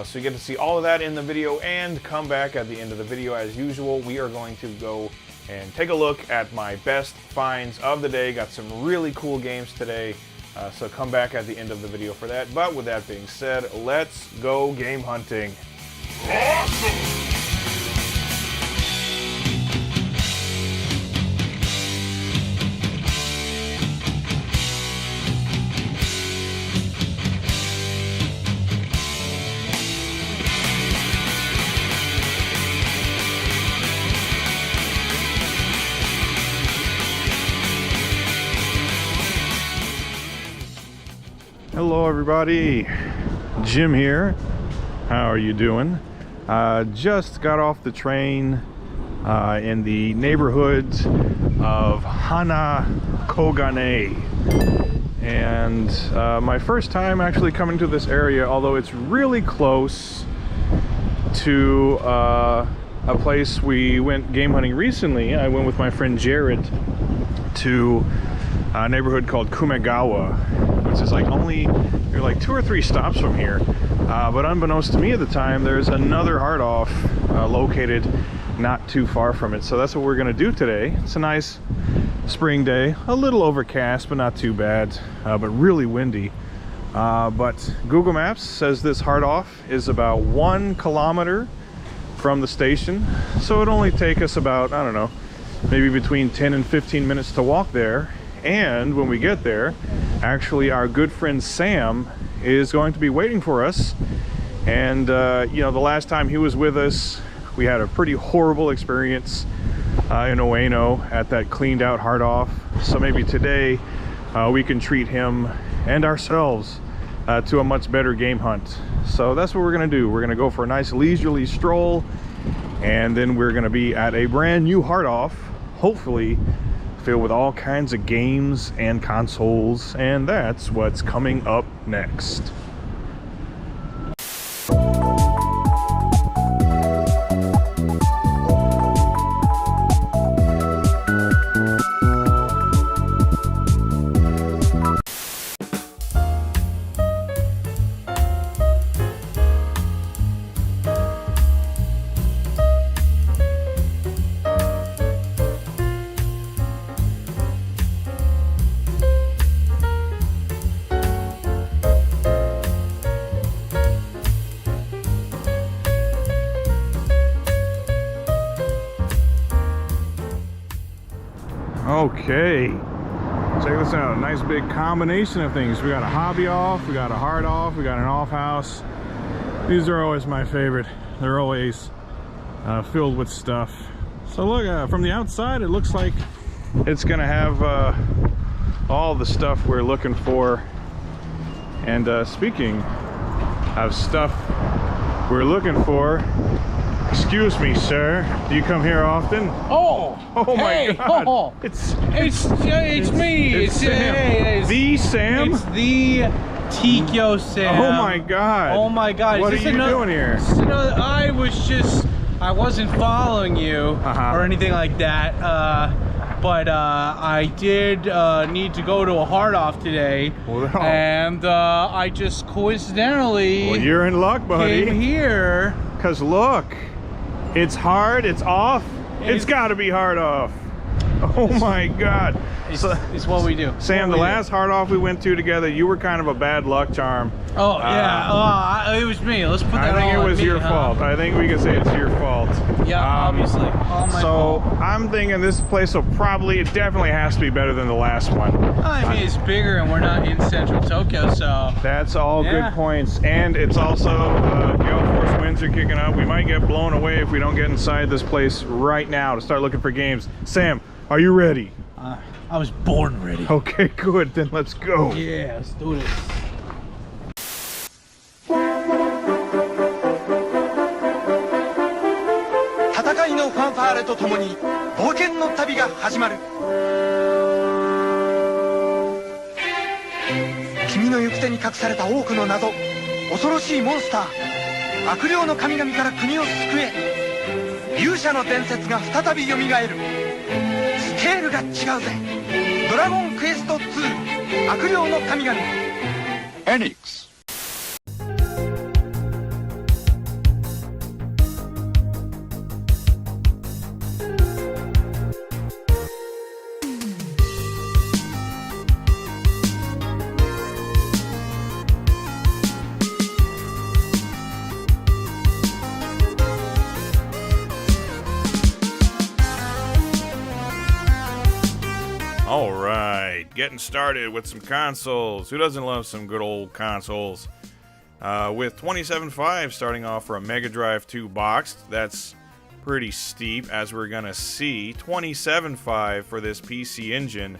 So you get to see all of that in the video, and come back at the end of the video as usual. We are going to go and take a look at my best finds of the day. Got some really cool games today. So come back at the end of the video for that. But with that being said, let's go game hunting. Awesome! Hello, everybody. Jim here. How are you doing? Just got off the train in the neighborhood of Hana Koganei, and my first time actually coming to this area, although it's really close to a place we went game hunting recently. I went with my friend Jared to a neighborhood called Kumegawa, which is like you're like 2 or 3 stops from here. But unbeknownst to me at the time, there's another Hard Off located not too far from it. So that's what we're gonna do today. It's a nice spring day, a little overcast, but not too bad, but really windy. But Google Maps says this Hard Off is about 1 kilometer from the station. So it'll only take us about, I don't know, maybe between 10 and 15 minutes to walk there. And when we get there, actually our good friend Sam is going to be waiting for us. And you know, the last time he was with us, we had a pretty horrible experience in Ueno at that cleaned out Hard Off. So maybe today we can treat him and ourselves to a much better game hunt. So that's what we're gonna do. We're gonna go for a nice leisurely stroll, and then we're gonna be at a brand new Hard Off, hopefully filled with all kinds of games and consoles, and that's what's coming up next. Okay. Check this out. A nice big combination of things. We got a hobby off, we got a hard off, we got an off house. These are always my favorite. They're always filled with stuff. So look, from the outside, it looks like it's gonna have all the stuff we're looking for. And speaking of stuff we're looking for, excuse me, sir, do you come here often? Oh my God! Oh, it's me. It's Sam. The Sam. It's the Tkyo Sam. Oh my God! Oh my God! What are you doing here? You know, I wasn't following you or anything like that. But I did need to go to a hard off today, and I just coincidentally. Well, you're in luck, buddy. Came here. Cause look, it's hard. It's off. It's got to be hard off. Oh my God! It's what we do. Sam, the last hard off we went to together, you were kind of a bad luck charm. Oh yeah, it was me. Let's put that. I think it was your fault. I think we can say it's your fault. Yeah, obviously. All my fault. I'm thinking this place will it definitely has to be better than the last one. I mean, it's bigger and we're not in central Tokyo, so. That's all good points. And it's also, gale force winds are kicking up. We might get blown away if we don't get inside this place right now to start looking for games. Sam, are you ready? I was born ready. Okay, good. Then let's go. Yeah, let's do this. 戦いのファンファーレとともに冒険の旅が始まる。君の行く手に隠された多くの謎、恐ろしいモンスター、悪霊の神々から国を救え、勇者の伝説が再び蘇る。スケールが違うぜ。ドラゴンクエスト2、悪霊の神々。エニックス。 All right, getting started with some consoles. Who doesn't love some good old consoles? With 27.5 starting off for a Mega Drive 2 boxed. That's pretty steep, as we're gonna see. 27.5 for this PC Engine,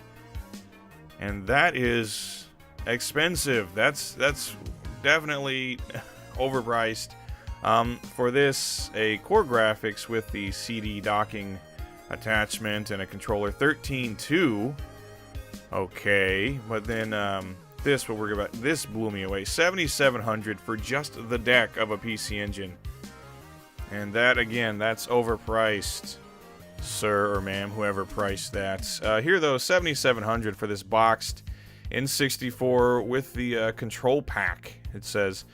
and that is expensive. That's definitely overpriced. For this, a core graphics with the CD docking attachment and a controller, 13.2. Okay, but then this blew me away. 7,700 for just the deck of a PC Engine, and that again, that's overpriced, sir or ma'am, whoever priced that. Here though, 7,700 for this boxed N64 with the control pack. It says,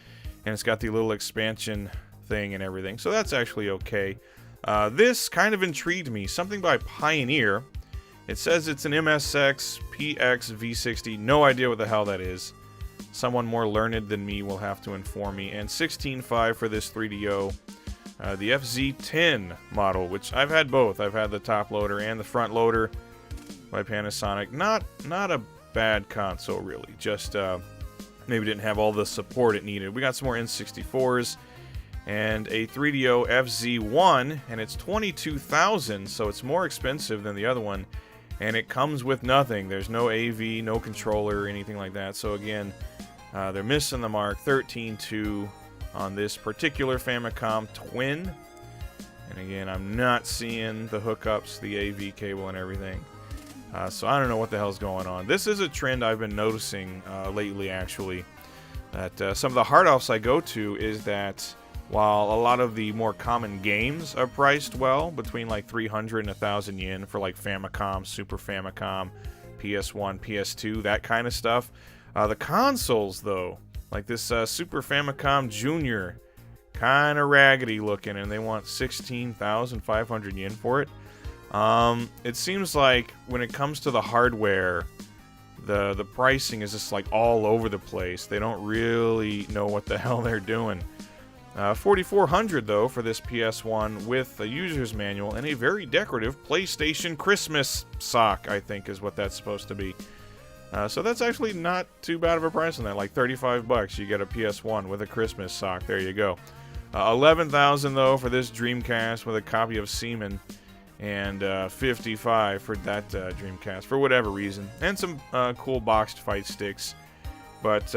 and it's got the little expansion thing and everything, so that's actually okay. This kind of intrigued me. Something by Pioneer. It says it's an MSX PX V60. No idea what the hell that is. Someone more learned than me will have to inform me. And 16.5 for this 3DO. The FZ10 model, which I've had both. I've had the top loader and the front loader by Panasonic. Not a bad console, really. Just maybe didn't have all the support it needed. We got some more N64s. And a 3DO FZ1, and it's 22,000, so it's more expensive than the other one, and it comes with nothing. There's no AV, no controller, or anything like that. So again, they're missing the mark. 13.2 on this particular Famicom Twin, and again, I'm not seeing the hookups, the AV cable, and everything. So I don't know what the hell's going on. This is a trend I've been noticing lately, actually, that some of the hard offs I go to is that while a lot of the more common games are priced well, between like 300 and 1,000 yen for like Famicom, Super Famicom, PS1, PS2, that kind of stuff. The consoles, though, like this Super Famicom Junior, kind of raggedy looking, and they want 16,500 yen for it. It seems like when it comes to the hardware, the pricing is just like all over the place. They don't really know what the hell they're doing. $4,400 though for this PS1 with a user's manual and a very decorative PlayStation Christmas sock, I think is what that's supposed to be. So that's actually not too bad of a price on that. Like $35, you get a PS1 with a Christmas sock. There you go. $11,000 though for this Dreamcast with a copy of Seaman, and $55,000 for that Dreamcast for whatever reason, and some cool boxed fight sticks. But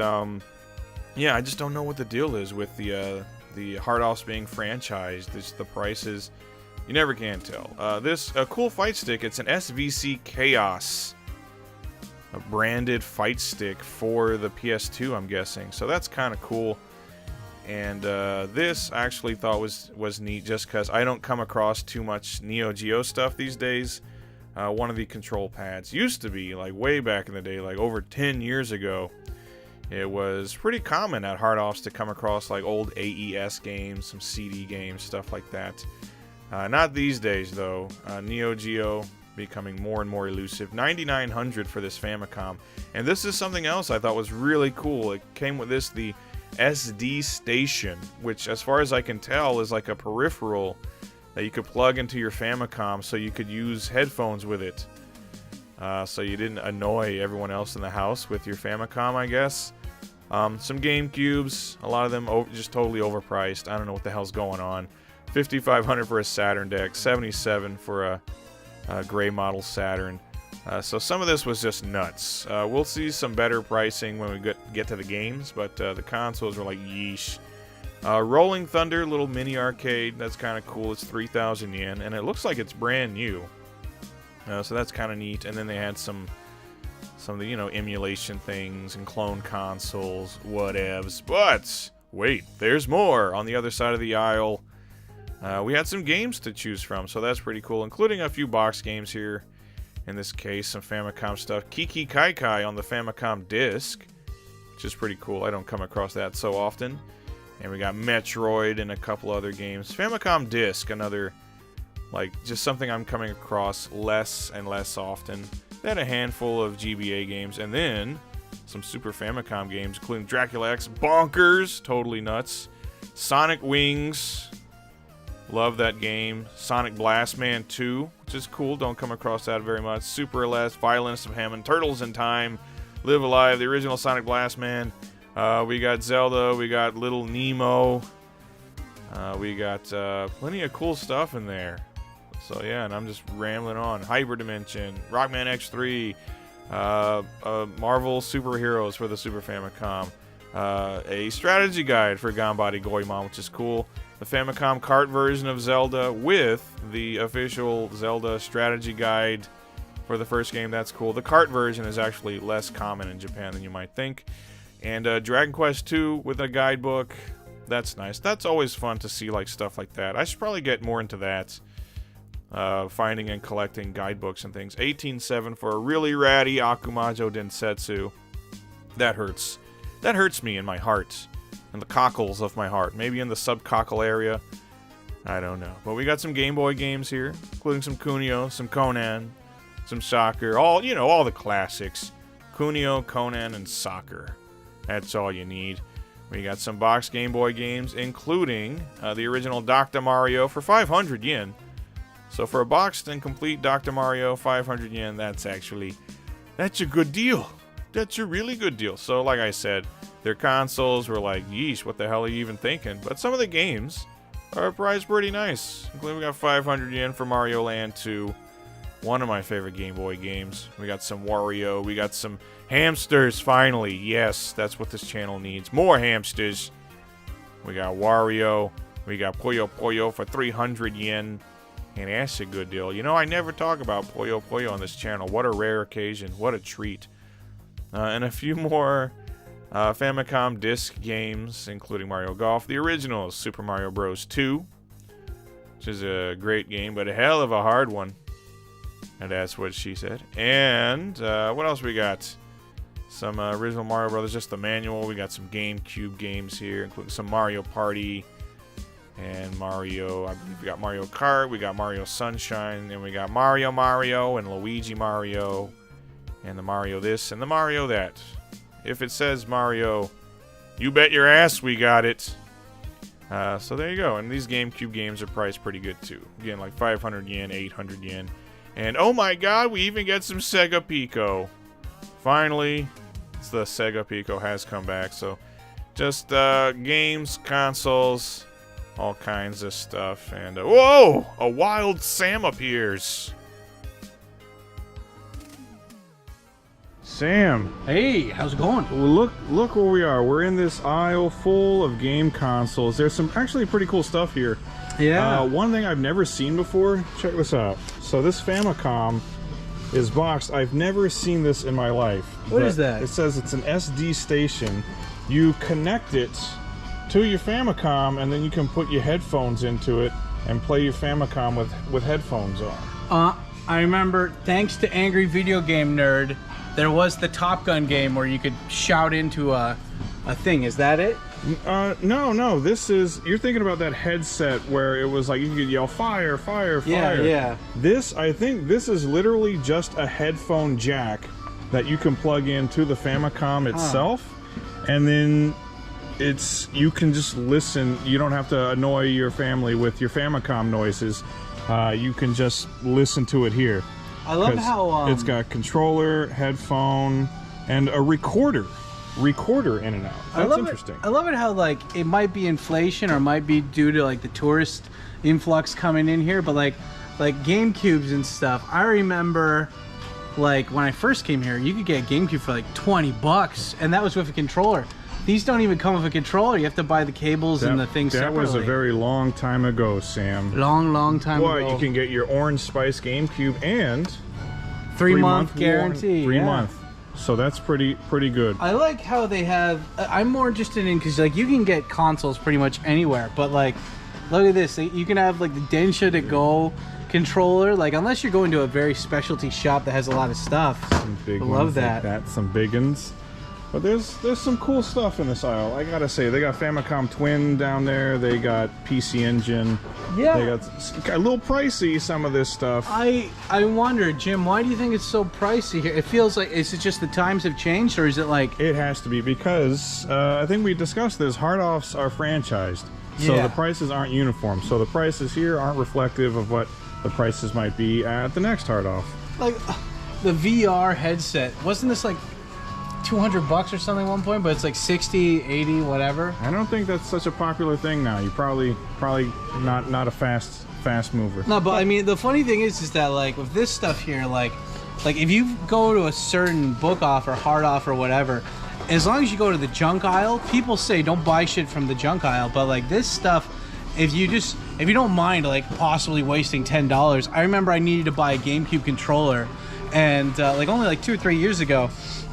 yeah, I just don't know what the deal is with the Hard Offs being franchised. The prices, you never can tell. This a cool fight stick. It's an SVC Chaos, a branded fight stick for the PS2, I'm guessing. So that's kind of cool. And this I actually thought was neat just because I don't come across too much Neo Geo stuff these days. One of the control pads used to be, like way back in the day, like over 10 years ago. It was pretty common at Hard Offs to come across like old AES games, some CD games, stuff like that. Not these days though. Neo Geo becoming more and more elusive. $9,900 for this Famicom. And this is something else I thought was really cool. It came with this, the SD Station, which as far as I can tell is like a peripheral that you could plug into your Famicom so you could use headphones with it. So you didn't annoy everyone else in the house with your Famicom, I guess. Some GameCubes, a lot of them just totally overpriced. I don't know what the hell's going on. $5,500 for a Saturn deck, $77 for a gray model Saturn. So some of this was just nuts. We'll see some better pricing when we get to the games, but the consoles were like yeesh. Rolling Thunder, little mini arcade, that's kind of cool. It's 3,000 yen, and it looks like it's brand new. So that's kind of neat. And then they had some of the, emulation things and clone consoles, whatevs. But wait, there's more on the other side of the aisle. We had some games to choose from, so that's pretty cool, including a few box games here. In this case, some Famicom stuff. Kiki Kai Kai on the Famicom disc, which is pretty cool. I don't come across that so often. And we got Metroid and a couple other games. Famicom disc, another, like, just something I'm coming across less and less often. They had a handful of GBA games, and then some Super Famicom games, including Dracula X, bonkers, totally nuts. Sonic Wings, love that game. Sonic Blast Man 2, which is cool, don't come across that very much. Super Elast, Violence of Hammond, Turtles in Time, Live Alive, the original Sonic Blast Man. We got Zelda, we got Little Nemo. We got plenty of cool stuff in there. So yeah, and I'm just rambling on. Hyper Dimension, Rockman X3, Marvel Superheroes for the Super Famicom, a strategy guide for Ganbare Goemon, which is cool. The Famicom cart version of Zelda with the official Zelda strategy guide for the first game. That's cool. The cart version is actually less common in Japan than you might think. And Dragon Quest II with a guidebook. That's nice. That's always fun to see, like, stuff like that. I should probably get more into that. Finding and collecting guidebooks and things. 18.7 for a really ratty Akumajo Densetsu. That hurts. That hurts me in my heart. In the cockles of my heart. Maybe in the subcockle area. I don't know. But we got some Game Boy games here. Including some Kunio, some Conan, some soccer. All the classics. Kunio, Conan, and soccer. That's all you need. We got some box Game Boy games, including the original Dr. Mario for 500 yen. So for a boxed and complete Dr. Mario, 500 yen, that's a good deal. That's a really good deal. So like I said, their consoles were like, yeesh, what the hell are you even thinking? But some of the games are priced pretty nice. Including we got 500 yen for Mario Land 2. One of my favorite Game Boy games. We got some Wario. We got some hamsters, finally. Yes, that's what this channel needs. More hamsters. We got Wario. We got Puyo Puyo for 300 yen. And that's a good deal. I never talk about Puyo Puyo on this channel. What a rare occasion. What a treat. And a few more Famicom disc games, including Mario Golf. The original Super Mario Bros. 2. Which is a great game, but a hell of a hard one. And that's what she said. And what else we got? Some original Mario Brothers, just the manual. We got some GameCube games here, including some Mario Party and Mario. I believe we got Mario Kart. We got Mario Sunshine, and we got Mario and Luigi Mario, and the Mario this and the Mario that. If it says Mario, you bet your ass we got it. So there you go. And these GameCube games are priced pretty good too. Again, like 500 yen, 800 yen. And oh my god, we even get some Sega Pico. Finally, the Sega Pico has come back. So just games, consoles, all kinds of stuff. And whoa! A wild Sam appears. Sam. Hey, how's it going? Well, look where we are. We're in this aisle full of game consoles. There's some actually pretty cool stuff here. Yeah. One thing I've never seen before. Check this out. So this Famicom is boxed. I've never seen this in my life. What is that? It says it's an SD station. You connect it to your Famicom, and then you can put your headphones into it and play your Famicom with headphones on. I remember, thanks to Angry Video Game Nerd, there was the Top Gun game where you could shout into a thing. Is that it? No. This is, you're thinking about that headset where it was like you could yell fire, fire, fire. Yeah. I think this is literally just a headphone jack that you can plug into the Famicom itself, and then you can just listen. You don't have to annoy your family with your Famicom noises. You can just listen to it here. I love how it's got controller, headphone, and a recorder in and out. That's interesting. I love it how like it might be inflation or might be due to like the tourist influx coming in here, but like GameCubes and stuff. I remember like when I first came here, you could get a GameCube for like $20, and that was with a controller. These don't even come with a controller. You have to buy the cables and the things separately. That was a very long time ago, Sam. Long time ago. Well, you can get your Orange Spice GameCube and 3-month guarantee. 3 month. So that's pretty good. I like how they have. I'm more interested in because like you can get consoles pretty much anywhere, but like look at this. You can have like the Densha to Go controller. Like unless you're going to a very specialty shop that has a lot of stuff. Some big I ones love that. Like that. Some big ones. But there's some cool stuff in this aisle. I gotta say, they got Famicom Twin down there. They got PC Engine. Yeah. They got a little pricey, some of this stuff. I wonder, Jim, why do you think it's so pricey here? It feels like, is it just the times have changed, or is it like... It has to be, because I think we discussed this. Hard Offs are franchised, so the prices aren't uniform. So the prices here aren't reflective of what the prices might be at the next Hard Off. Like, the VR headset, wasn't this like $200 or something at one point, but it's like 60, 80, whatever. I don't think that's such a popular thing now. You probably not a fast mover. No, but I mean the funny thing is that like with this stuff here, like if you go to a certain book off or hard off or whatever, as long as you go to the junk aisle, people say don't buy shit from the junk aisle. But like this stuff, if you don't mind like possibly wasting $10, I remember I needed to buy a GameCube controller, and like only like 2 or 3 years ago.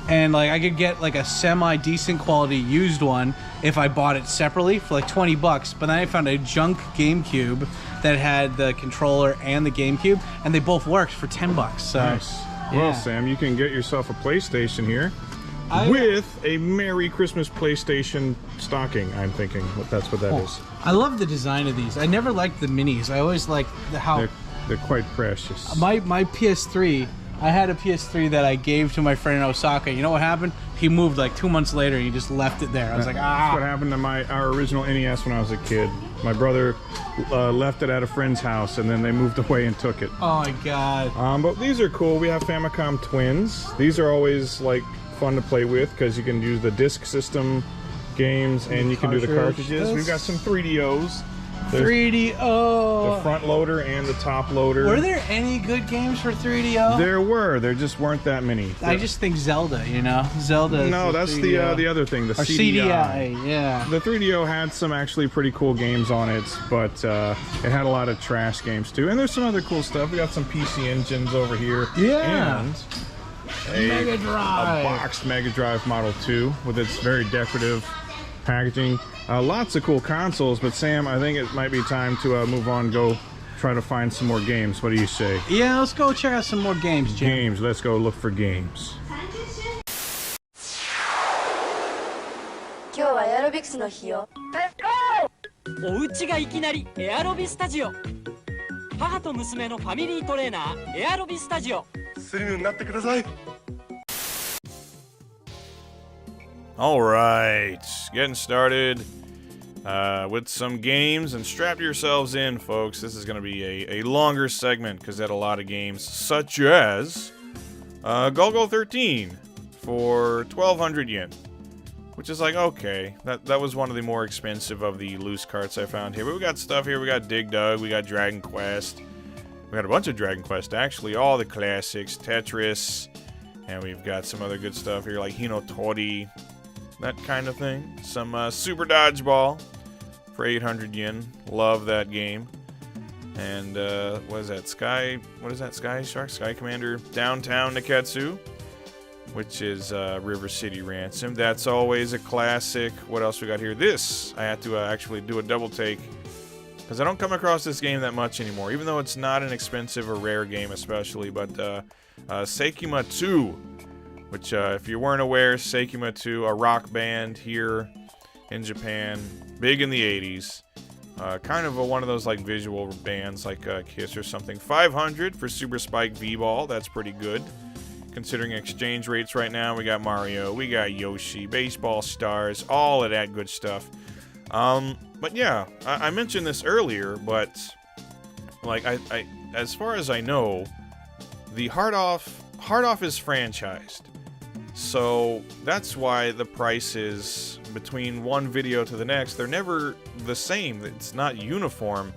And like I could get like a semi-decent quality used one if I bought it separately for like $20. But then I found a junk GameCube that had the controller and the GameCube, and they both worked for $10. So, nice. Well, Sam, you can get yourself a PlayStation here with a Merry Christmas PlayStation stocking. I'm thinking that's what that is. I love the design of these. I never liked the minis. I always liked how they're quite precious. My PS3. I had a PS3 that I gave to my friend in Osaka. You know what happened? He moved like 2 months later and he just left it there. I was like, That's what happened to our original NES when I was a kid. My brother left it at a friend's house, and then they moved away and took it. Oh my god. But these are cool. We have Famicom Twins. These are always like fun to play with because you can use the disc system games and you can do the cartridges. We've got some 3DOs. There's 3DO. The front loader and the top loader. Were there any good games for 3DO? There were. There just weren't that many. I just think Zelda, you know? Zelda. No, that's the other thing, the CDI. Yeah. The 3DO had some actually pretty cool games on it, but it had a lot of trash games too. And there's some other cool stuff. We got some PC Engines over here. Yeah. And Mega Drive. A boxed Mega Drive Model 2 with its very decorative packaging. Lots of cool consoles, but Sam, I think it might be time to move on, go try to find some more games. What do you say? Yeah, let's go check out some more games, Jim. Games, let's go look for games. 今日はエアロビクスの日よ。お家がいきなりエアロビスタジオ。母と娘のファミリートレーナーエアロビスタジオ。スリムになってください。 All right, getting started. with some games, and strap yourselves in, folks. This is going to be a longer segment because it had a lot of games, such as Golgo 13 for 1,200 yen, which is like, okay, that was one of the more expensive of the loose carts I found here. But we got stuff here. We got Dig Dug, we got Dragon Quest, we got a bunch of Dragon Quest, actually, all the classics, Tetris, and we've got some other good stuff here like Hinotori, that kind of thing. Some Super Dodgeball for 800 yen. Love that game. And what is that? Sky Shark? Sky Commander Downtown Neketsu, which is River City Ransom. That's always a classic. What else we got here? This, I had to actually do a double take because I don't come across this game that much anymore, even though it's not an expensive or rare game especially. But Seikima 2, which if you weren't aware, Seikima 2, a rock band here in Japan, big in the 80s. Kind of one of those like visual bands like Kiss or something. 500 for Super Spike V-Ball. That's pretty good considering exchange rates right now. We got Mario, we got Yoshi, Baseball Stars, all of that good stuff. But yeah, I mentioned this earlier, but like I as far as I know, the Hard Off is franchised. So that's why the prices between one video to the next, they're never the same. It's not uniform.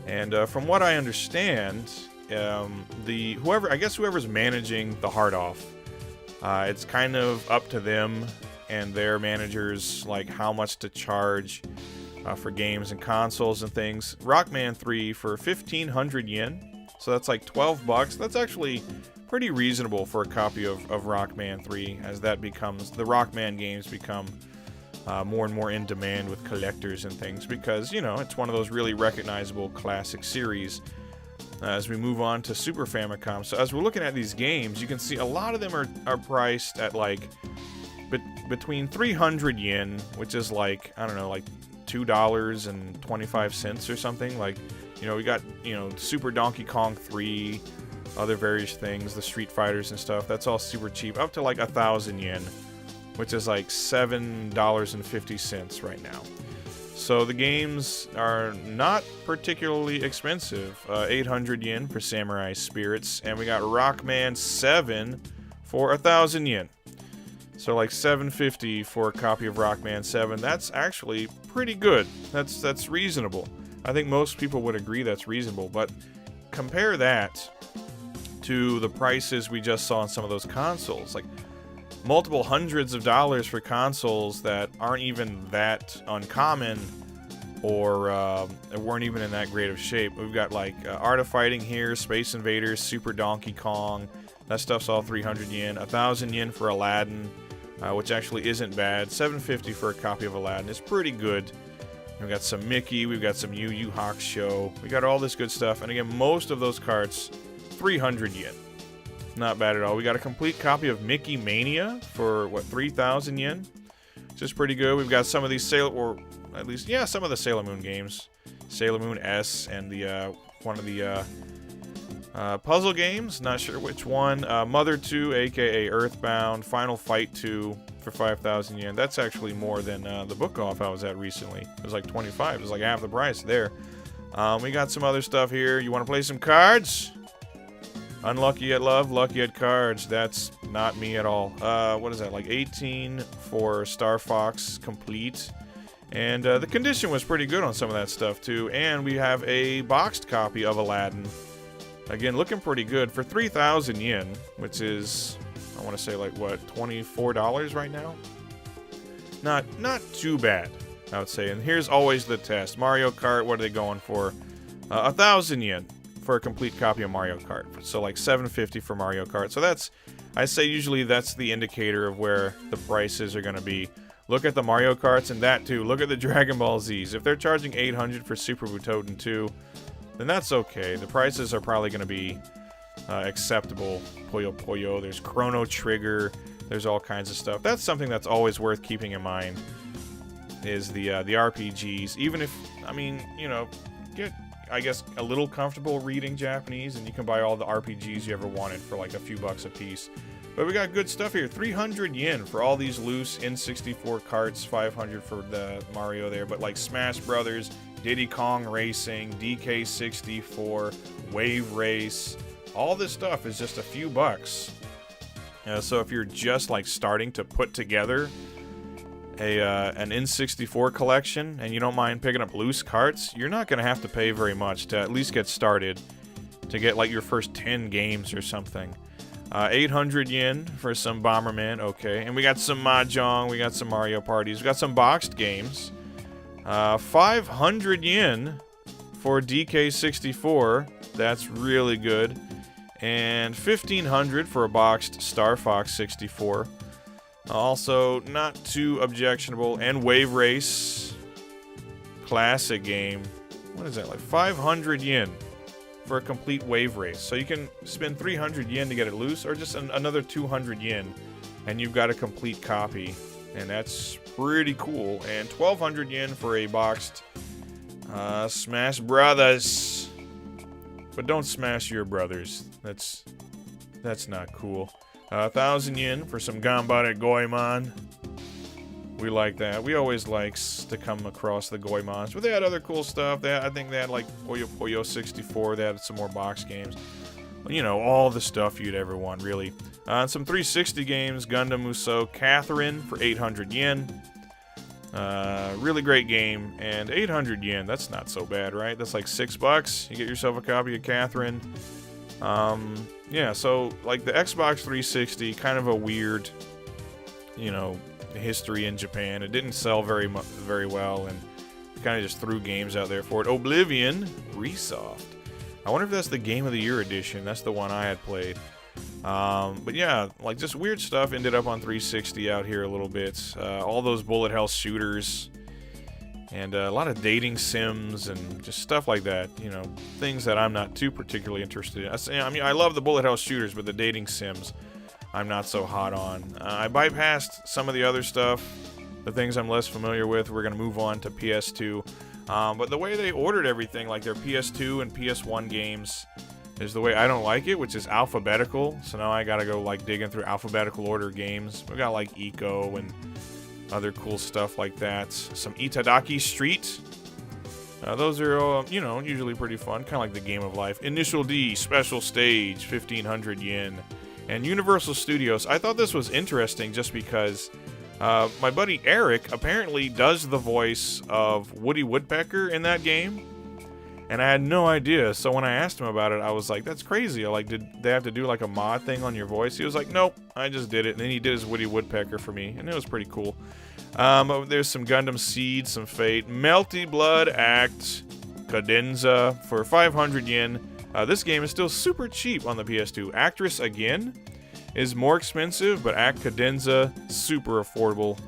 And from what I understand, whoever's managing the Hard Off, it's kind of up to them and their managers, like how much to charge for games and consoles and things. Rockman 3 for 1,500 yen, so that's like $12. That's actually pretty reasonable for a copy of Rockman 3, as the Rockman games become more and more in demand with collectors and things, because, you know, it's one of those really recognizable classic series. As we move on to Super Famicom, so as we're looking at these games, you can see a lot of them are priced at like between 300 yen, which is like, I don't know, like $2.25 or something. Like, you know, we got, you know, Super Donkey Kong 3, other various things, the Street Fighters and stuff. That's all super cheap, up to like 1,000 yen, which is like $7.50 right now. So the games are not particularly expensive. 800 yen for Samurai Spirits, and we got Rockman 7 for 1,000 yen. So like $7.50 for a copy of Rockman 7. That's actually pretty good. That's reasonable. I think most people would agree that's reasonable, but compare that to the prices we just saw on some of those consoles. Like multiple hundreds of dollars for consoles that aren't even that uncommon or weren't even in that great of shape. We've got like Art of Fighting here, Space Invaders, Super Donkey Kong. That stuff's all 300 yen. 1,000 yen for Aladdin, which actually isn't bad. 750 for a copy of Aladdin is pretty good. We've got some Mickey, we've got some Yu Yu Hakusho. We got all this good stuff. And again, most of those carts, 300 yen. Not bad at all. We got a complete copy of Mickey Mania for, what, 3,000 yen? Which is pretty good. We've got some of these some of the Sailor Moon games. Sailor Moon S and the one of the puzzle games. Not sure which one. Mother 2, aka Earthbound. Final Fight 2 for 5,000 yen. That's actually more than the book off I was at recently. It was like 25. It was like half the price there. We got some other stuff here. You want to play some cards? Unlucky at love, lucky at cards. That's not me at all. What is that? Like 18 for Star Fox Complete. And the condition was pretty good on some of that stuff too. And we have a boxed copy of Aladdin. Again, looking pretty good for 3,000 yen, which is, I want to say like what, $24 right now? Not too bad, I would say. And here's always the test. Mario Kart, what are they going for? 1,000 yen for a complete copy of Mario Kart. So like $750 for Mario Kart. So I say usually that's the indicator of where the prices are going to be. Look at the Mario Karts and that too. Look at the Dragon Ball Zs. If they're charging 800 for Super Butoden 2, then that's okay. The prices are probably going to be acceptable. Puyo Puyo, there's Chrono Trigger, there's all kinds of stuff. That's something that's always worth keeping in mind, is the RPGs. Even if, I mean, you know, get, I guess, a little comfortable reading Japanese, and you can buy all the RPGs you ever wanted for like a few bucks a piece. But we got good stuff here. 300 yen for all these loose N64 carts. 500 for the Mario there. But like Smash Brothers, Diddy Kong Racing, DK64, Wave Race. All this stuff is just a few bucks. So if you're just like starting to put together an N64 collection and you don't mind picking up loose carts, you're not going to have to pay very much to at least get started, to get like your first 10 games or something. 800 yen for some Bomberman, okay. And we got some Mahjong, we got some Mario Parties, we got some boxed games. 500 yen for DK64, that's really good. And 1,500 for a boxed Star Fox 64. Also, not too objectionable. And Wave Race, classic game. What is that, like 500 yen for a complete Wave Race. So you can spend 300 yen to get it loose, or just another 200 yen, and you've got a complete copy. And that's pretty cool. And 1,200 yen for a boxed Smash Brothers. But don't smash your brothers. That's not cool. 1,000 yen for some Ganbare Goemon. We like that. We always like to come across the Goemons. But they had other cool stuff. I think they had like Puyo Puyo 64. They had some more box games. You know, all the stuff you'd ever want, really. Some 360 games. Gundam Musou Catherine for 800 yen. Really great game. And 800 yen, that's not so bad, right? That's like $6. You get yourself a copy of Catherine. Yeah, so like the Xbox 360, kind of a weird, you know, history in Japan. It didn't sell very well, and kind of just threw games out there for it. Oblivion Resoft. I wonder if that's the Game of the Year edition. That's the one I had played. But yeah, like just weird stuff ended up on 360 out here a little bit. All those bullet hell shooters, and a lot of dating sims and just stuff like that. You know, things that I'm not too particularly interested in. I mean, I love the bullet hell shooters, but the dating sims, I'm not so hot on. I bypassed some of the other stuff, the things I'm less familiar with. We're going to move on to PS2. But the way they ordered everything, like their PS2 and PS1 games, is the way I don't like it, which is alphabetical. So now I gotta go like digging through alphabetical order games. We got like Eco and other cool stuff like that. Some Itadaki Street. Those are, you know, usually pretty fun. Kind of like the Game of Life. Initial D, Special Stage, 1,500 yen. And Universal Studios. I thought this was interesting just because my buddy Eric apparently does the voice of Woody Woodpecker in that game. And I had no idea, so when I asked him about it, I was like, that's crazy. Like, did they have to do like a mod thing on your voice? He was like, nope, I just did it. And then he did his Woody Woodpecker for me, and it was pretty cool. There's some Gundam Seed, some Fate, Melty Blood Act, Cadenza for 500 yen. This game is still super cheap on the PS2. Actress Again is more expensive, but Act Cadenza, super affordable.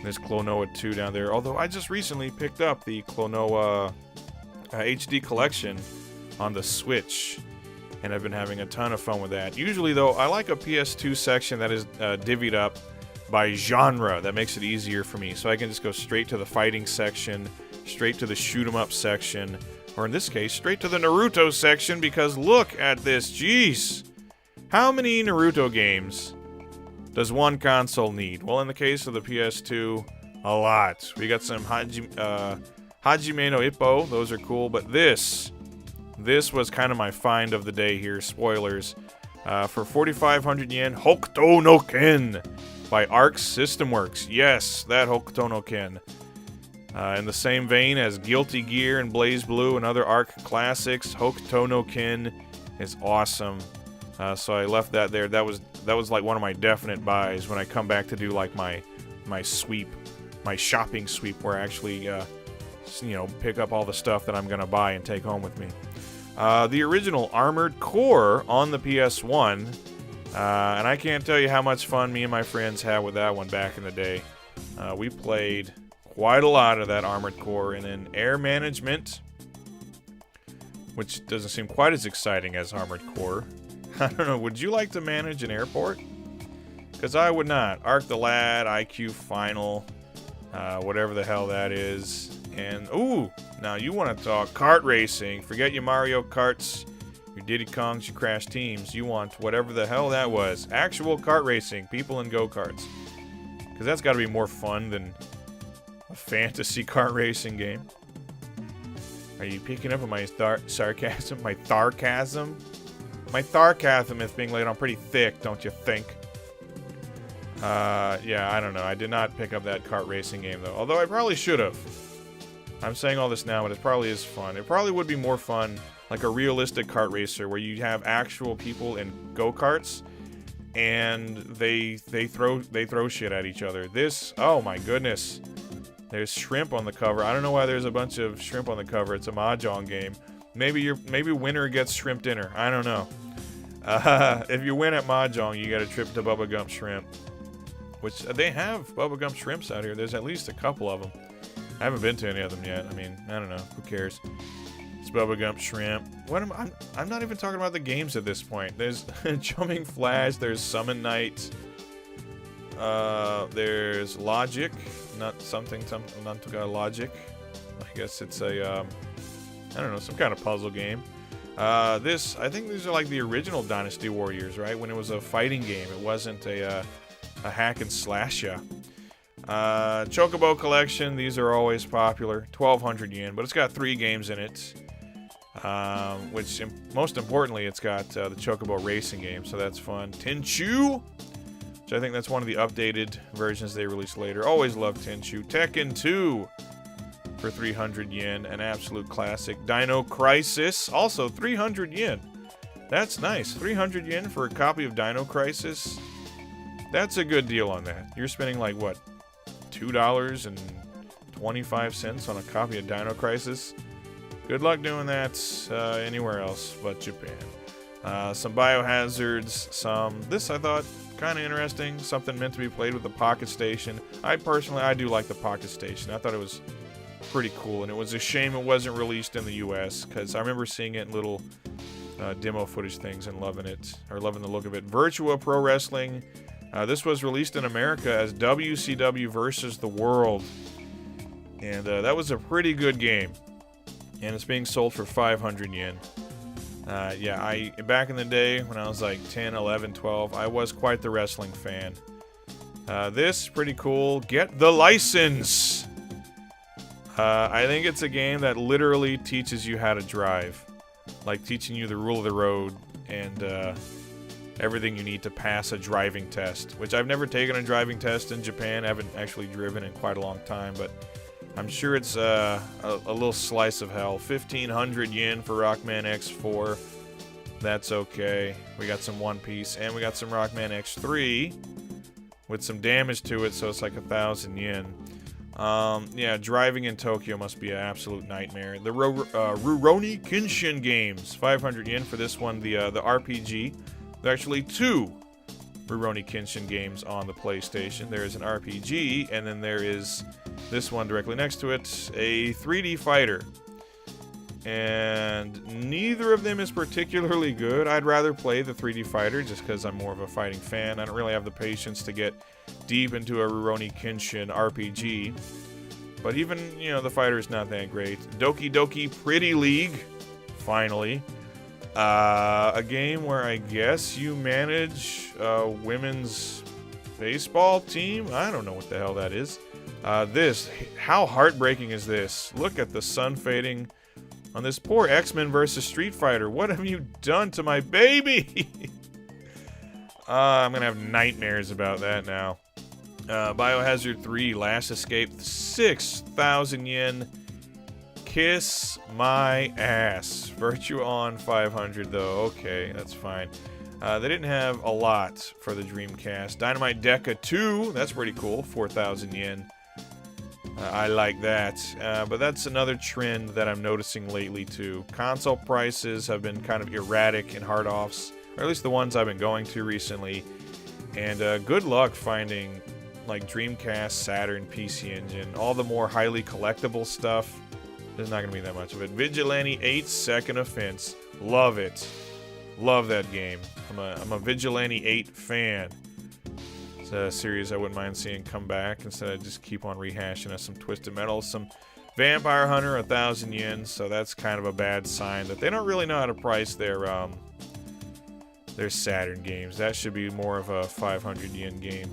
There's Klonoa 2 down there, although I just recently picked up the Klonoa HD collection on the Switch, and I've been having a ton of fun with that. Usually, though, I like a PS2 section that is divvied up by genre. That makes it easier for me, so I can just go straight to the fighting section, straight to the shoot 'em up section, or in this case, straight to the Naruto section, because look at this, jeez! How many Naruto games does one console need? Well, in the case of the PS2, a lot. We got some Hajime no Ippo, those are cool, but this was kind of my find of the day here, spoilers. For 4,500 yen, Hokuto no Ken by Arc System Works. Yes, that Hokuto no Ken. In the same vein as Guilty Gear and Blaze Blue and other Arc classics, Hokuto no Ken is awesome. So I left that there. That was like one of my definite buys when I come back to do like my sweep, my shopping sweep, where I actually you know, pick up all the stuff that I'm gonna buy and take home with me. The original Armored Core on the PS1, and I can't tell you how much fun me and my friends had with that one back in the day. We played quite a lot of that Armored Core, and then Air Management, which doesn't seem quite as exciting as Armored Core. I don't know, would you like to manage an airport? Because I would not. Arc the Lad, IQ Final, whatever the hell that is. And, ooh, now you want to talk kart racing. Forget your Mario Karts, your Diddy Kongs, your Crash Teams. You want whatever the hell that was. Actual kart racing, people in go-karts. Because that's got to be more fun than a fantasy kart racing game. Are you picking up on my sarcasm? My tharcasm? My tharcasm is being laid on pretty thick, don't you think? Yeah, I don't know. I did not pick up that kart racing game, though. Although I probably should have. I'm saying all this now, but it probably is fun. It probably would be more fun, like a realistic kart racer, where you have actual people in go-karts, and they throw shit at each other. This, oh my goodness. There's shrimp on the cover. I don't know why there's a bunch of shrimp on the cover. It's a mahjong game. Maybe winner gets shrimp dinner. I don't know. If you win at mahjong, you got a trip to Bubba Gump Shrimp, which they have Bubba Gump Shrimps out here. There's at least a couple of them. I haven't been to any of them yet. I mean, I don't know. Who cares? It's Bubba Gump Shrimp. I'm not even talking about the games at this point. There's Jumping Flash. There's Summon Night. There's Logic. Not Logic. I guess it's a, I don't know, some kind of puzzle game. I think these are like the original Dynasty Warriors, right? When it was a fighting game. It wasn't a hack and slash ya. Chocobo Collection, these are always popular. 1,200 yen, but it's got 3 games in it. Which, most importantly, it's got the Chocobo Racing game, so that's fun. Tenchu, which I think that's one of the updated versions they released later. Always loved Tenchu. Tekken 2 for 300 yen, an absolute classic. Dino Crisis, also 300 yen. That's nice. 300 yen for a copy of Dino Crisis. That's a good deal on that. You're spending like, what, $2.25 on a copy of Dino Crisis? Good luck doing that anywhere else but Japan. Some Biohazards, this I thought kind of interesting, something meant to be played with the Pocket Station. I do like the Pocket Station. I thought it was pretty cool, and it was a shame it wasn't released in the US, because I remember seeing it in little demo footage things and loving it, or loving the look of it. Virtua Pro Wrestling. This was released in America as WCW versus the World, and that was a pretty good game, and it's being sold for 500 yen. Yeah, back in the day when I was like 10, 11, 12, I was quite the wrestling fan. This, pretty cool. Get the License! I think it's a game that literally teaches you how to drive. Like teaching you the rule of the road and everything you need to pass a driving test. Which I've never taken a driving test in Japan. I haven't actually driven in quite a long time, but I'm sure it's a little slice of hell. 1,500 yen for Rockman X4. That's okay. We got some One Piece, and we got some Rockman X3 with some damage to it, so it's like 1,000 yen. Yeah, driving in Tokyo must be an absolute nightmare. The Rurouni Kenshin games, 500 yen for this one. The RPG. There are actually 2 Rurouni Kenshin games on the PlayStation. There is an RPG, and then there is this one directly next to it, a 3D fighter. And neither of them is particularly good. I'd rather play the 3D fighter just because I'm more of a fighting fan. I don't really have the patience to get deep into a Rurouni Kenshin RPG. But even, the fighter is not that great. Doki Doki Pretty League, finally. A game where I guess you manage a women's baseball team? I don't know what the hell that is. How heartbreaking is this? Look at the sun fading on this poor X-Men vs. Street Fighter. What have you done to my baby? I'm gonna have nightmares about that now. Biohazard 3 Last Escape, 6,000 yen. Kiss my ass. Virtua On 500 though. Okay, that's fine. They didn't have a lot for the Dreamcast. Dynamite Deca 2, that's pretty cool. 4,000 yen. I like that. But that's another trend that I'm noticing lately too. Console prices have been kind of erratic in hard offs, or at least the ones I've been going to recently. And good luck finding like Dreamcast, Saturn, PC Engine, all the more highly collectible stuff. There's not going to be that much of it. Vigilante 8 Second Offense. Love it. Love that game. I'm a Vigilante 8 fan. It's a series I wouldn't mind seeing come back instead of just keep on rehashing us some Twisted Metal, some Vampire Hunter, 1,000 yen, so that's kind of a bad sign that they don't really know how to price their Saturn games. That should be more of a 500 yen game.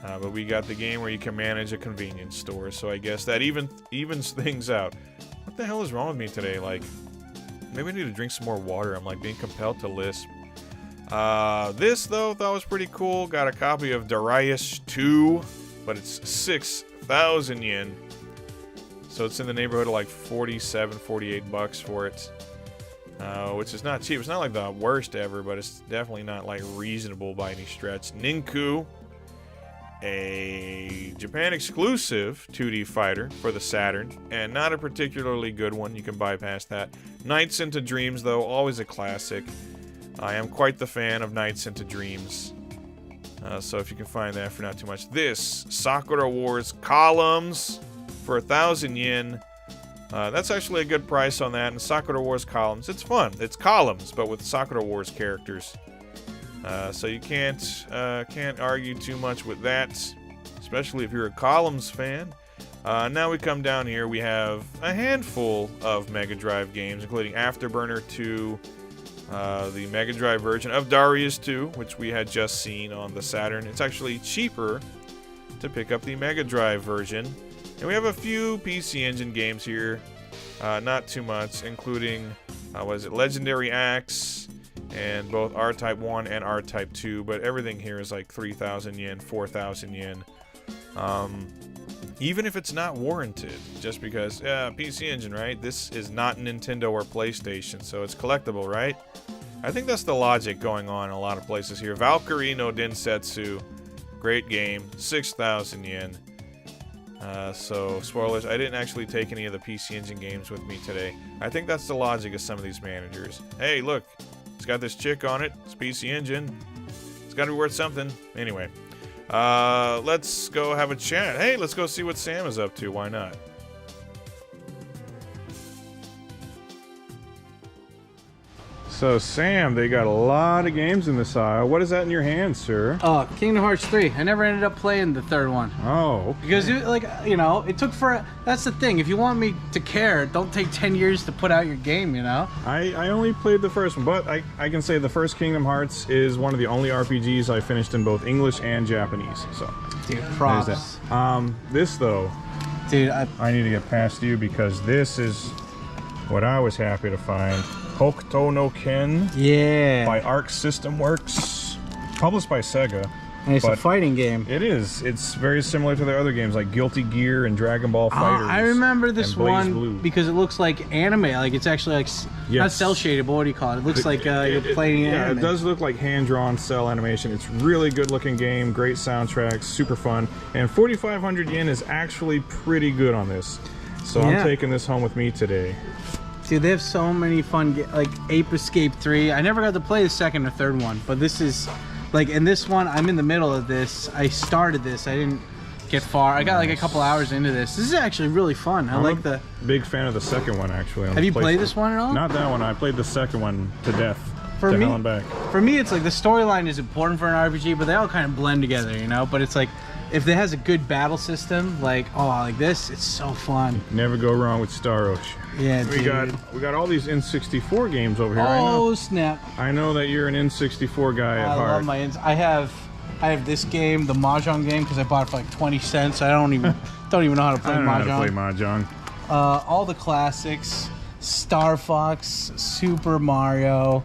But we got the game where you can manage a convenience store, so I guess that evens things out. What the hell is wrong with me today? Like, maybe I need to drink some more water. I'm like being compelled to lisp. This though, thought was pretty cool. Got a copy of Darius 2, but it's 6,000 yen. So it's in the neighborhood of like 47, 48 bucks for it. Which is not cheap. It's not like the worst ever, but it's definitely not like reasonable by any stretch. Ninku, a Japan exclusive 2D fighter for the Saturn, and not a particularly good one. You can bypass that. Nights into Dreams, though, always a classic. I am quite the fan of Nights into Dreams. So if you can find that for not too much. This, Sakura Wars Columns for 1,000 yen. That's actually a good price on that. And Sakura Wars Columns, it's fun. It's columns, but with Sakura Wars characters. So you can't argue too much with that, especially if you're a Columns fan. Now we come down here, we have a handful of Mega Drive games, including Afterburner 2, the Mega Drive version of Darius 2, which we had just seen on the Saturn. It's actually cheaper to pick up the Mega Drive version. And we have a few PC Engine games here, not too much, including, Legendary Axe, and both R-Type 1 and R-Type 2, but everything here is like 3,000 yen, 4,000 yen. Even if it's not warranted, just because, PC Engine, right? This is not Nintendo or PlayStation, so it's collectible, right? I think that's the logic going on in a lot of places here. Valkyrie no Densetsu, great game, 6,000 yen. So, spoilers, I didn't actually take any of the PC Engine games with me today. I think that's the logic of some of these managers. Hey, look, it's got this chick on it. It's PC Engine. It's got to be worth something. Anyway, let's go have a chat. Hey, let's go see what Sam is up to. Why not? So, Sam, they got a lot of games in this aisle. What is that in your hand, sir? Kingdom Hearts 3. I never ended up playing the third one. Oh, okay. Because, it took that's the thing. If you want me to care, don't take 10 years to put out your game, you know? I only played the first one, but I can say the first Kingdom Hearts is one of the only RPGs I finished in both English and Japanese, so. Dude, props. This, though, dude, I need to get past you because this is what I was happy to find. Hokuto no Ken, by Arc System Works, published by Sega. And it's a fighting game. It is. It's very similar to their other games like Guilty Gear and Dragon Ball Fighters. I remember this one Blue. Because it looks like anime. Like it's actually like not cell shaded, but what do you call it? It looks like you're playing anime. It does look like hand-drawn cell animation. It's really good-looking game, great soundtrack, super fun, and 4,500 yen is actually pretty good on this. So I'm taking this home with me today. Dude, they have so many fun like Ape Escape 3. I never got to play the second or third one, but this is like in this one I'm in the middle of this. I started this. I didn't get far. I got like a couple hours into this. This is actually really fun. I like the big fan of the second one actually. Have you played this one at all? Not that one. I played the second one to death. For me, it's like the storyline is important for an RPG, but they all kind of blend together, you know? But it's like if it has a good battle system, like like this, it's so fun. Never go wrong with Star Ocean. Yeah, we got all these N64 games over here. Oh snap! I know that you're an N64 guy at heart. I love my I have this game, the Mahjong game, because I bought it for like 20 cents. I don't even know how to play Mahjong. I don't know how to play Mahjong. All the classics. Star Fox, Super Mario,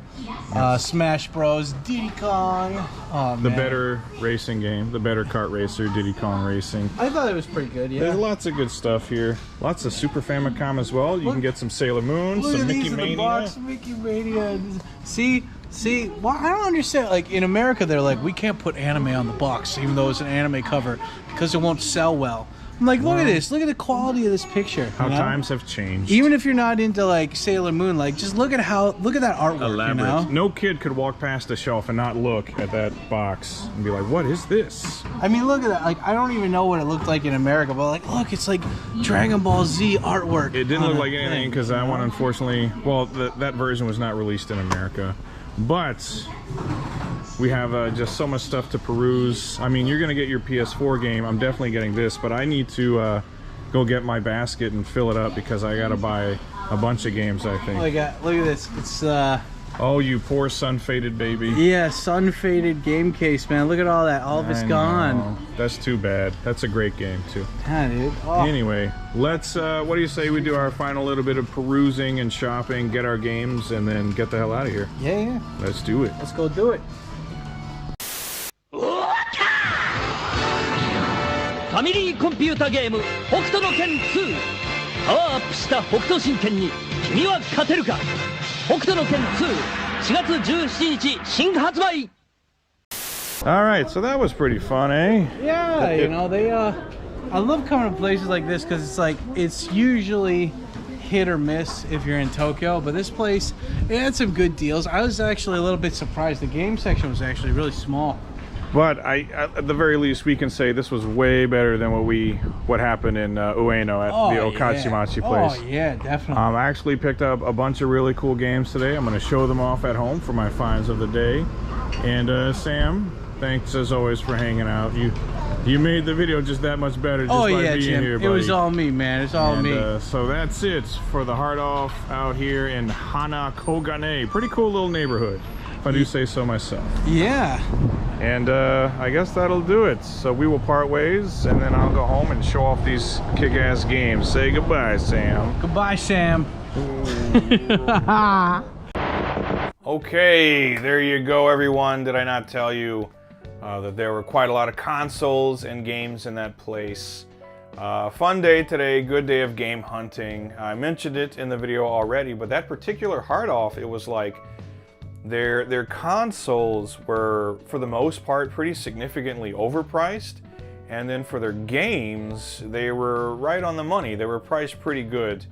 Smash Bros, Diddy Kong. Oh, the better racing game, the better kart racer, Diddy Kong Racing. I thought it was pretty good, yeah. There's lots of good stuff here. Lots of Super Famicom as well. You can get some Sailor Moon, some Mickey Mania. Box, Mickey Mania. See, well, I don't understand. Like in America, they're like, we can't put anime on the box, even though it's an anime cover, because it won't sell well. I'm like, look at this. Look at the quality of this picture. How times have changed. Even if you're not into like Sailor Moon, like just look at that artwork. Elaborate. You know? No kid could walk past a shelf and not look at that box and be like, what is this? I mean, look at that. Like, I don't even know what it looked like in America, but like, look, it's like Dragon Ball Z artwork. It didn't look like anything because that one, unfortunately, well, that version was not released in America. But we have just so much stuff to peruse. I mean, you're going to get your PS4 game. I'm definitely getting this, but I need to go get my basket and fill it up because I gotta buy a bunch of games, I think. Oh, look at this. It's oh, you poor sun-faded baby. yeah, sun-faded game case, man. Look at all that. All of it's gone. That's too bad. That's a great game too. Yeah, dude. Oh. Anyway, let's what do you say we do our final little bit of perusing and shopping, get our games, and then get the hell out of here? Yeah. Let's do it. Let's go do it. ファミリーコンピュータゲーム北斗の拳2パワーアップした北斗神拳に君は勝てるか北斗の拳2 4月17日新発売 All right, so that was pretty fun, eh? Yeah, you know, I love coming to places like this because it's like, it's usually hit or miss if you're in Tokyo, but this place, it had some good deals. I was actually a little bit surprised. The game section was actually really small. But at the very least, we can say this was way better than what happened in Ueno at the Okachimachi place. Oh yeah, definitely. I actually picked up a bunch of really cool games today. I'm going to show them off at home for my finds of the day. And Sam, thanks as always for hanging out. You made the video just that much better just by being Jim. here, buddy. It was all me, man. It's all me. So that's it for the Hard Off out here in Hana Koganei. Pretty cool little neighborhood, if I do say so myself. Yeah. And I guess that'll do it. So we will part ways, and then I'll go home and show off these kick-ass games. Say goodbye, Sam. Goodbye, Sam. Okay, there you go, everyone. Did I not tell you that there were quite a lot of consoles and games in that place? Fun day today, good day of game hunting. I mentioned it in the video already, but that particular Hard Off, it was like their consoles were, for the most part, pretty significantly overpriced. And then for their games, they were right on the money. They were priced pretty good.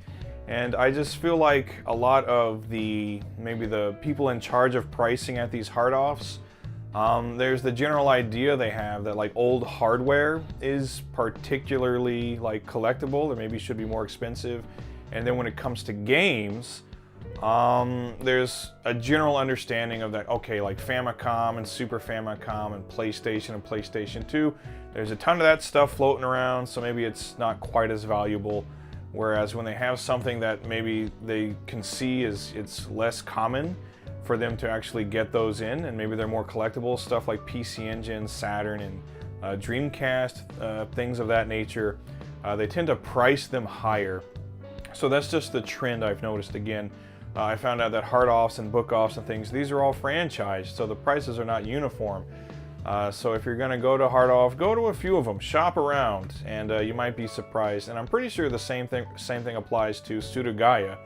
And I just feel like a lot of maybe the people in charge of pricing at these Hard Offs, there's the general idea they have that like old hardware is particularly like collectible or maybe should be more expensive. And then when it comes to games, there's a general understanding of that, okay, like Famicom and Super Famicom and PlayStation 2, there's a ton of that stuff floating around, so maybe it's not quite as valuable. Whereas when they have something that maybe they can see it's less common for them to actually get those in, and maybe they're more collectible, stuff like PC Engine, Saturn, and Dreamcast, things of that nature, they tend to price them higher. So that's just the trend I've noticed again. I found out that Hard Offs and Book Offs and things, these are all franchised, so the prices are not uniform. So if you're going to go to Hard Off, go to a few of them, shop around, and you might be surprised. And I'm pretty sure the same thing applies to Surugaya,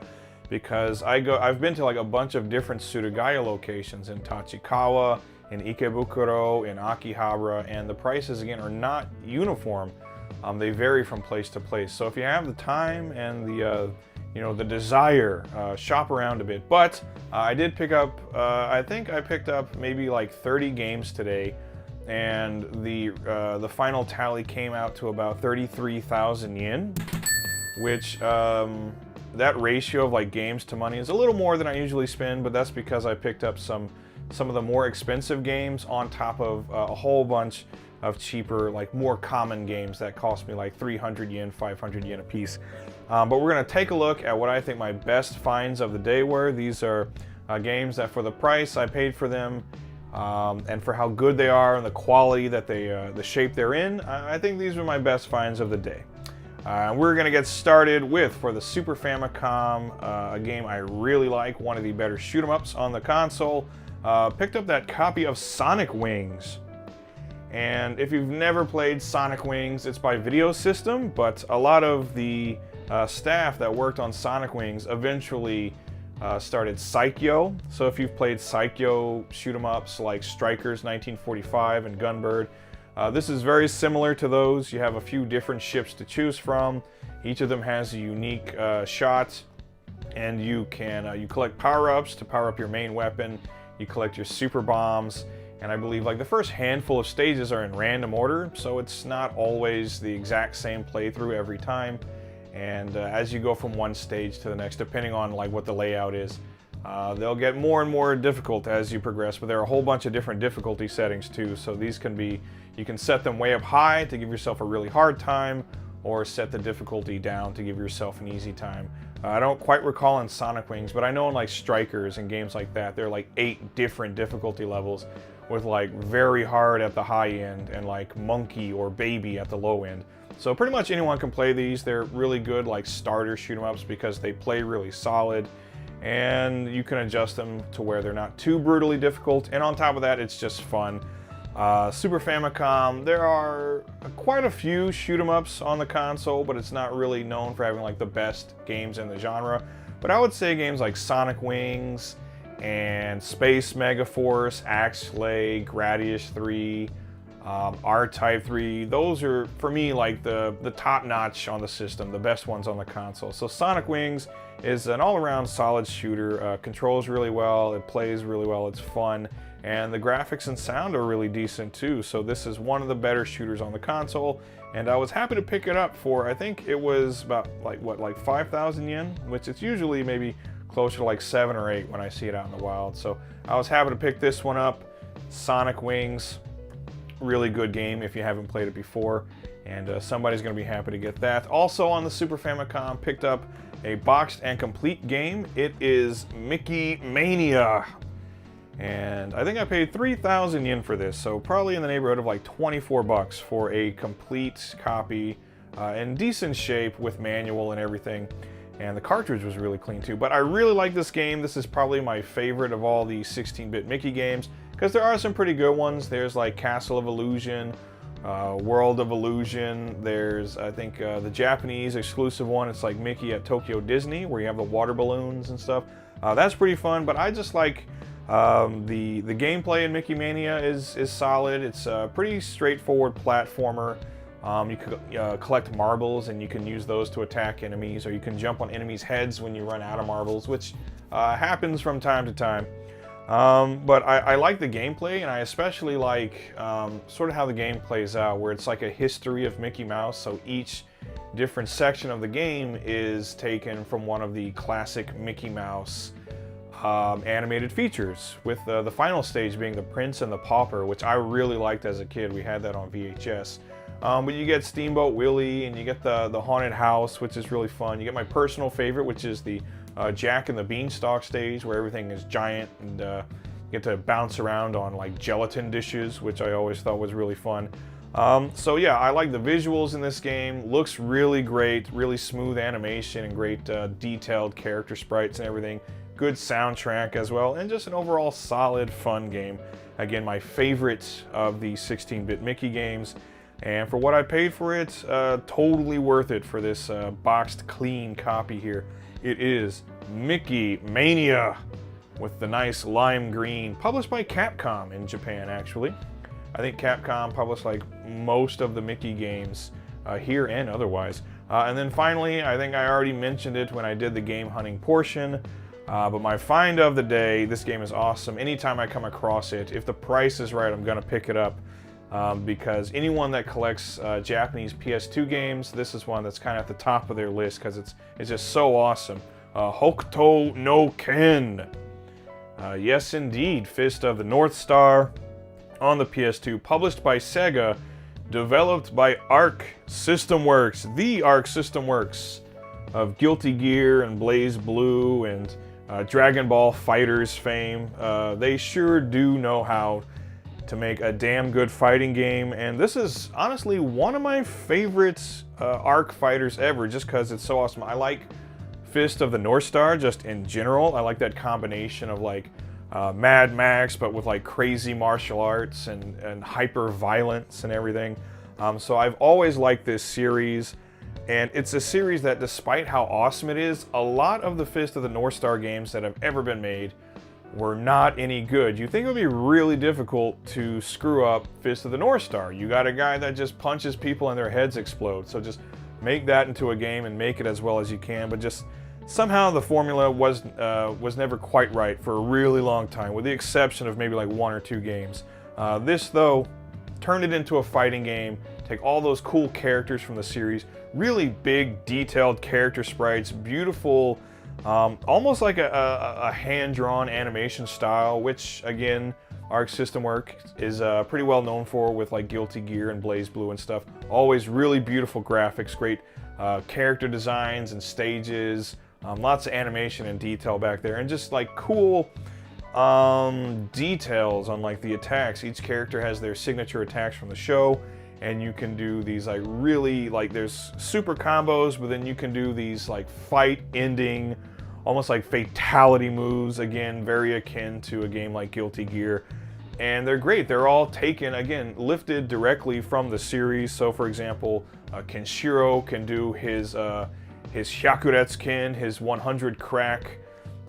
because I've been to like a bunch of different Surugaya locations in Tachikawa, in Ikebukuro, in Akihabara, and the prices again are not uniform. They vary from place to place. So if you have the time and the desire, shop around a bit. But I did pick up, I think I picked up maybe like 30 games today, and the final tally came out to about 33,000 yen, which that ratio of like games to money is a little more than I usually spend, but that's because I picked up some of the more expensive games on top of a whole bunch of cheaper, like more common games that cost me like 300 yen, 500 yen a piece. But we're going to take a look at what I think my best finds of the day were. These are games that for the price I paid for them, and for how good they are and the quality that the shape they're in, I think these were my best finds of the day. We're going to get started with, for the Super Famicom, a game I really like, one of the better shoot-'em-ups on the console. Picked up that copy of Sonic Wings. And if you've never played Sonic Wings, it's by Video System, but a lot of the staff that worked on Sonic Wings eventually started Saikyo. So if you've played Saikyo shoot-'em-ups like Strikers 1945 and Gunbird, this is very similar to those. You have a few different ships to choose from. Each of them has a unique shot, and you collect power-ups to power up your main weapon. You collect your super bombs. And I believe like the first handful of stages are in random order, so it's not always the exact same playthrough every time. And as you go from one stage to the next, depending on like what the layout is, they'll get more and more difficult as you progress. But there are a whole bunch of different difficulty settings too, so these can be, you can set them way up high to give yourself a really hard time, or set the difficulty down to give yourself an easy time. I don't quite recall in Sonic Wings, but I know in like Strikers and games like that, there are like 8 different difficulty levels with like very hard at the high end and like monkey or baby at the low end. So pretty much anyone can play these. They're really good like starter shoot 'em ups because they play really solid, and you can adjust them to where they're not too brutally difficult. And on top of that, it's just fun. Super Famicom, there are quite a few shoot 'em ups on the console, but it's not really known for having like the best games in the genre. But I would say games like Sonic Wings and Space Megaforce, Axlay, Gradius 3, R-Type 3, those are, for me, like the top notch on the system, the best ones on the console. So Sonic Wings is an all-around solid shooter, controls really well, it plays really well, it's fun, and the graphics and sound are really decent too. So this is one of the better shooters on the console, and I was happy to pick it up for, I think it was about like 5,000 yen, which it's usually maybe closer to like 7 or 8 when I see it out in the wild. So I was happy to pick this one up. Sonic Wings, really good game if you haven't played it before, and somebody's going to be happy to get that. Also on the Super Famicom, picked up a boxed and complete game. It is Mickey Mania, and I think I paid 3,000 yen for this, so probably in the neighborhood of like 24 bucks for a complete copy in decent shape with manual and everything. And the cartridge was really clean too. But I really like this game. This is probably my favorite of all the 16-bit Mickey games, because there are some pretty good ones. There's like Castle of Illusion, World of Illusion. There's, I think, the Japanese exclusive one. It's like Mickey at Tokyo Disney, where you have the water balloons and stuff. That's pretty fun, but I just like the gameplay in Mickey Mania is solid. It's a pretty straightforward platformer. You can collect marbles, and you can use those to attack enemies, or you can jump on enemies' heads when you run out of marbles, which happens from time to time. But I like the gameplay, and I especially like sort of how the game plays out, where it's like a history of Mickey Mouse, so each different section of the game is taken from one of the classic Mickey Mouse animated features, with the final stage being the Prince and the Pauper, which I really liked as a kid. We had that on VHS. But you get Steamboat Willie, and you get the Haunted House, which is really fun. You get my personal favorite, which is the Jack and the Beanstalk stage, where everything is giant, and you get to bounce around on like gelatin dishes, which I always thought was really fun. So yeah, I like the visuals in this game. Looks really great, really smooth animation, and great detailed character sprites and everything. Good soundtrack as well, and just an overall solid, fun game. Again, my favorite of the 16-bit Mickey games. And for what I paid for it, totally worth it for this boxed clean copy here. It is Mickey Mania with the nice lime green, published by Capcom in Japan, actually. I think Capcom published like most of the Mickey games here and otherwise. And then finally, I think I already mentioned it when I did the game hunting portion, but my find of the day, this game is awesome. Anytime I come across it, if the price is right, I'm gonna pick it up. Because anyone that collects Japanese PS2 games, this is one that's kind of at the top of their list, because it's just so awesome. Hokuto no Ken. Yes, indeed, Fist of the North Star on the PS2, published by Sega, developed by Arc System Works, the Arc System Works of Guilty Gear and Blaze Blue and Dragon Ball FighterZ fame. They sure do know how to make a damn good fighting game, and this is honestly one of my favorite Arc fighters ever, just because it's so awesome. I like Fist of the North Star just in general. I like that combination of like Mad Max, but with like crazy martial arts and hyper violence and everything. So I've always liked this series, and it's a series that, despite how awesome it is, a lot of the Fist of the North Star games that have ever been made were not any good. You think it would be really difficult to screw up Fist of the North Star. You got a guy that just punches people and their heads explode, so just make that into a game and make it as well as you can, but just somehow the formula was never quite right for a really long time, with the exception of maybe like 1 or 2 games. This, though, turned it into a fighting game, take all those cool characters from the series, really big, detailed character sprites, beautiful, almost like a hand-drawn animation style, which, again, Arc System Works is pretty well known for with like Guilty Gear and Blaze Blue and stuff. Always really beautiful graphics, great character designs and stages, lots of animation and detail back there, and just like cool details on like the attacks. Each character has their signature attacks from the show, and you can do these like really like there's super combos, but then you can do these like fight ending, almost like fatality moves, again very akin to a game like Guilty Gear. And they're great. They're all taken, again, lifted directly from the series. So for example, Kenshiro can do his Hyakuretsukin, his 100 crack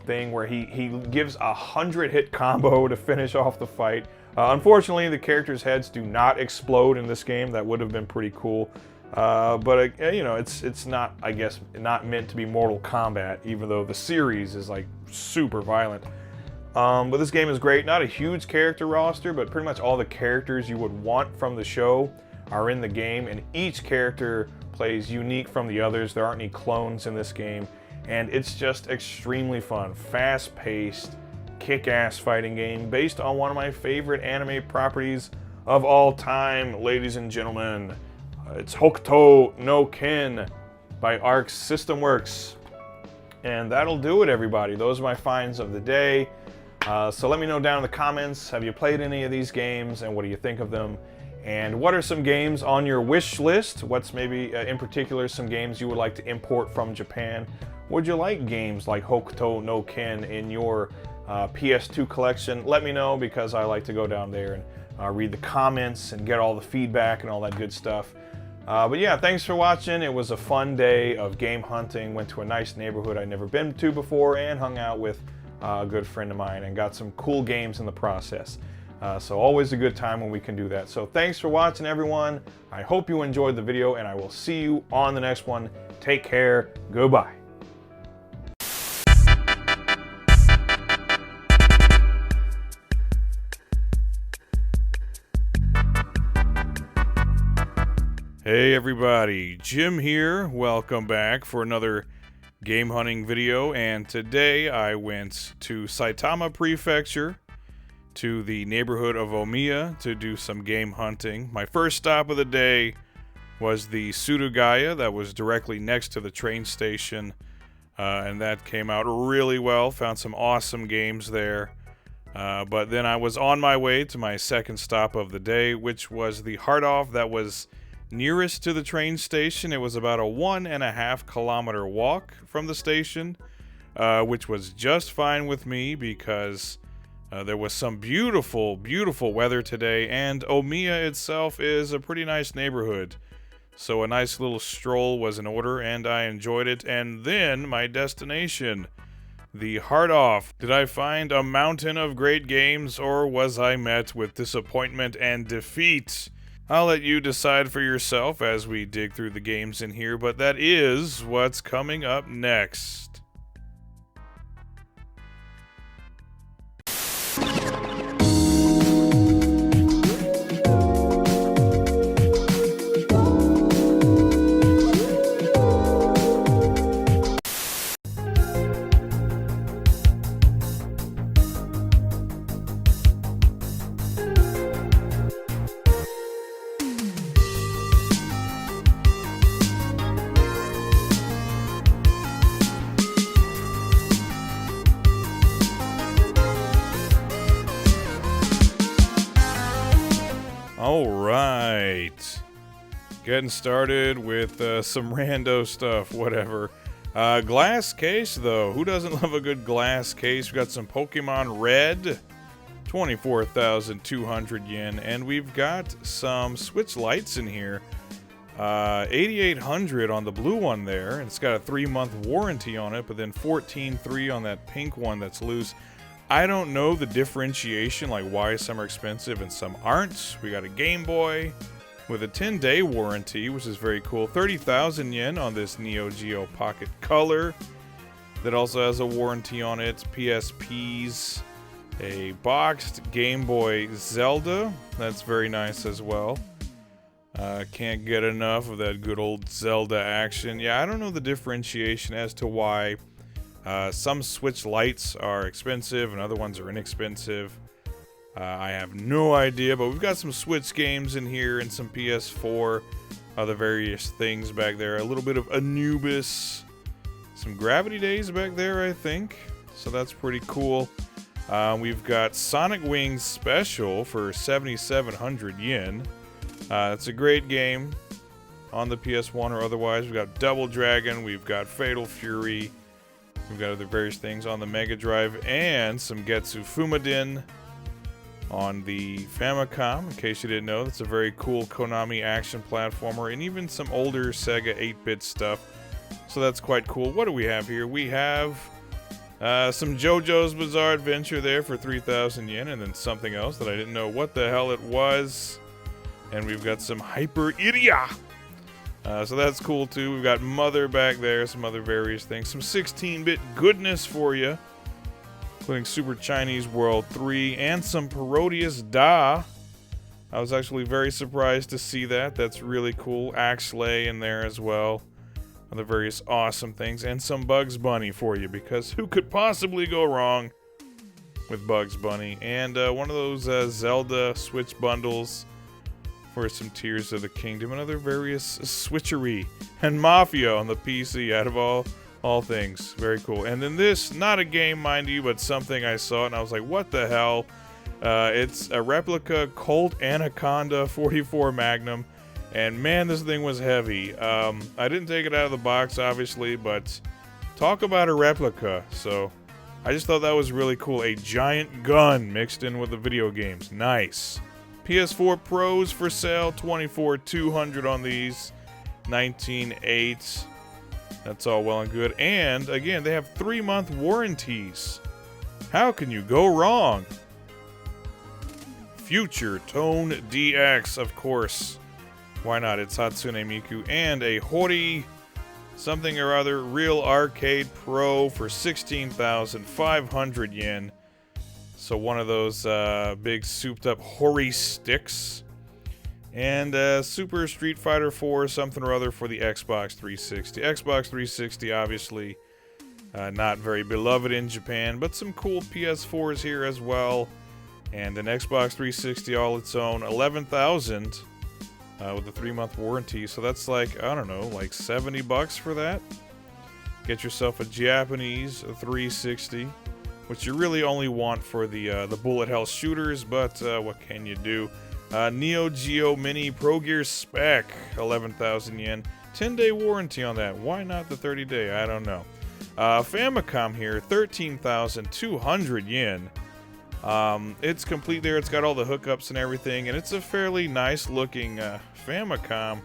thing where he gives a 100-hit combo to finish off the fight. Unfortunately, the characters' heads do not explode in this game. That would have been pretty cool. But you know, it's not, I guess, not meant to be Mortal Kombat, even though the series is like super violent. But this game is great. Not a huge character roster, but pretty much all the characters you would want from the show are in the game, and each character plays unique from the others. There aren't any clones in this game, and it's just extremely fun. Fast-paced, kick-ass fighting game based on one of my favorite anime properties of all time, ladies and gentlemen. It's Hokuto no Ken by Arc System Works. And that'll do it, everybody. Those are my finds of the day. So let me know down in the comments, have you played any of these games and what do you think of them? And what are some games on your wish list? What's maybe in particular some games you would like to import from Japan? Would you like games like Hokuto no Ken in your PS2 collection? Let me know, because I like to go down there and read the comments and get all the feedback and all that good stuff. But yeah, thanks for watching. It was a fun day of game hunting. Went to a nice neighborhood I'd never been to before and hung out with a good friend of mine and got some cool games in the process. So always a good time when we can do that. So thanks for watching, everyone. I hope you enjoyed the video, and I will see you on the next one. Take care. Goodbye. Hey everybody, Jim here. Welcome back for another game hunting video, and today I went to Saitama Prefecture to the neighborhood of Omiya to do some game hunting. My first stop of the day was the Surugaya that was directly next to the train station, and that came out really well. Found some awesome games there. But then I was on my way to my second stop of the day, which was the Hard Off that was nearest to the train station. It was about a 1.5 kilometer walk from the station, which was just fine with me because there was some beautiful, beautiful weather today, and Omiya itself is a pretty nice neighborhood. So a nice little stroll was in order, and I enjoyed it. And then my destination, the Hard Off. Did I find a mountain of great games, or was I met with disappointment and defeat? I'll let you decide for yourself as we dig through the games in here, but that is what's coming up next. Alright, getting started with some rando stuff, whatever. Glass case, though. Who doesn't love a good glass case? We've got some Pokemon Red, 24,200 yen, and we've got some Switch lights in here. 8,800 on the blue one there, and it's got a 3-month warranty on it, but then 14,300 on that pink one that's loose. I don't know the differentiation, like why some are expensive and some aren't. We got a Game Boy with a 10-day warranty, which is very cool. 30,000 yen on this Neo Geo Pocket Color that also has a warranty on it. PSPs, a boxed Game Boy Zelda. That's very nice as well. Can't get enough of that good old Zelda action. Yeah, I don't know the differentiation as to why some Switch lights are expensive and other ones are inexpensive. I have no idea, but we've got some Switch games in here and some PS4, other various things back there. A little bit of Anubis, some Gravity Days back there, I think. So that's pretty cool. We've got Sonic Wings Special for 7,700 yen. It's a great game on the PS1 or otherwise. We've got Double Dragon, we've got Fatal Fury, we've got other various things on the Mega Drive, and some Getsu Fumadin on the Famicom. In case you didn't know, that's a very cool Konami action platformer, and even some older Sega 8-bit stuff. So that's quite cool. What do we have here? We have some JoJo's Bizarre Adventure there for 3,000 yen, and then something else that I didn't know what the hell it was. And we've got some Hyper Iria. So that's cool too. We've got Mother back there, some other various things. Some 16-bit goodness for you, including Super Chinese World 3 and some Parodius Da. I was actually very surprised to see that. That's really cool. Axley in there as well. Other various awesome things. And some Bugs Bunny for you, because who could possibly go wrong with Bugs Bunny? And one of those Zelda Switch bundles for some Tears of the Kingdom and other various switchery. And Mafia on the PC, out of all things. Very cool. And then this, not a game, mind you, but something I saw and I was like, what the hell? It's a replica Colt Anaconda 44 Magnum. And man, this thing was heavy. I didn't take it out of the box, obviously, but talk about a replica. So I just thought that was really cool. A giant gun mixed in with the video games. Nice. PS4 Pros for sale, 24,200 on these, 19,800. That's all well and good. And again, they have 3-month warranties. How can you go wrong? Future Tone DX, of course. Why not? It's Hatsune Miku and a Hori something or other Real Arcade Pro for 16,500 yen. So one of those big souped up Hori sticks. And Super Street Fighter 4 something or other for the Xbox 360. Xbox 360 obviously not very beloved in Japan, but some cool PS4s here as well. And an Xbox 360 all its own, 11,000 with a 3-month warranty. So that's like, I don't know, like $70 for that. Get yourself a Japanese 360, which you really only want for the bullet hell shooters, but what can you do? Neo Geo Mini Pro Gear Spec, 11,000 yen. 10-day warranty on that. Why not the 30-day? I don't know. Famicom here, 13,200 yen. It's complete there. It's got all the hookups and everything, and it's a fairly nice looking Famicom.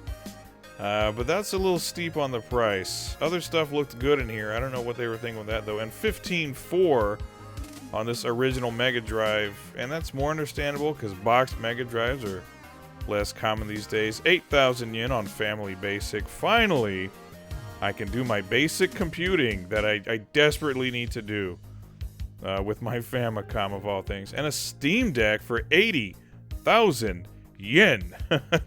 But that's a little steep on the price. Other stuff looked good in here. I don't know what they were thinking with that, though. And 15,400 on this original Mega Drive. And that's more understandable because boxed Mega Drives are less common these days. 8,000 yen on Family Basic. Finally, I can do my basic computing that I desperately need to do with my Famicom, of all things. And a Steam Deck for 80,000 yen.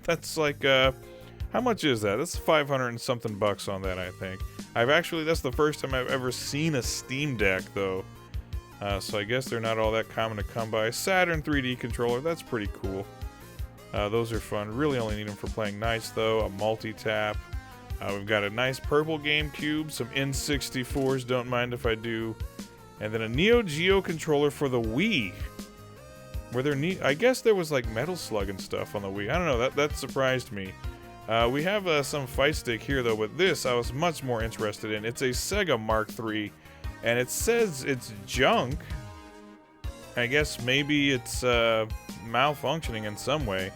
That's like... how much is that? That's 500 and something bucks on that, I think. That's the first time I've ever seen a Steam Deck, though. So I guess they're not all that common to come by. Saturn 3D controller, that's pretty cool. Those are fun. Really only need them for playing nice, though. A multi-tap. We've got a nice purple GameCube. Some N64s, don't mind if I do. And then a Neo Geo controller for the Wii. I guess there was like Metal Slug and stuff on the Wii. I don't know, that surprised me. We have some fight stick here, though, but this I was much more interested in. It's a Sega Mark III, and it says it's junk. I guess maybe it's malfunctioning in some way,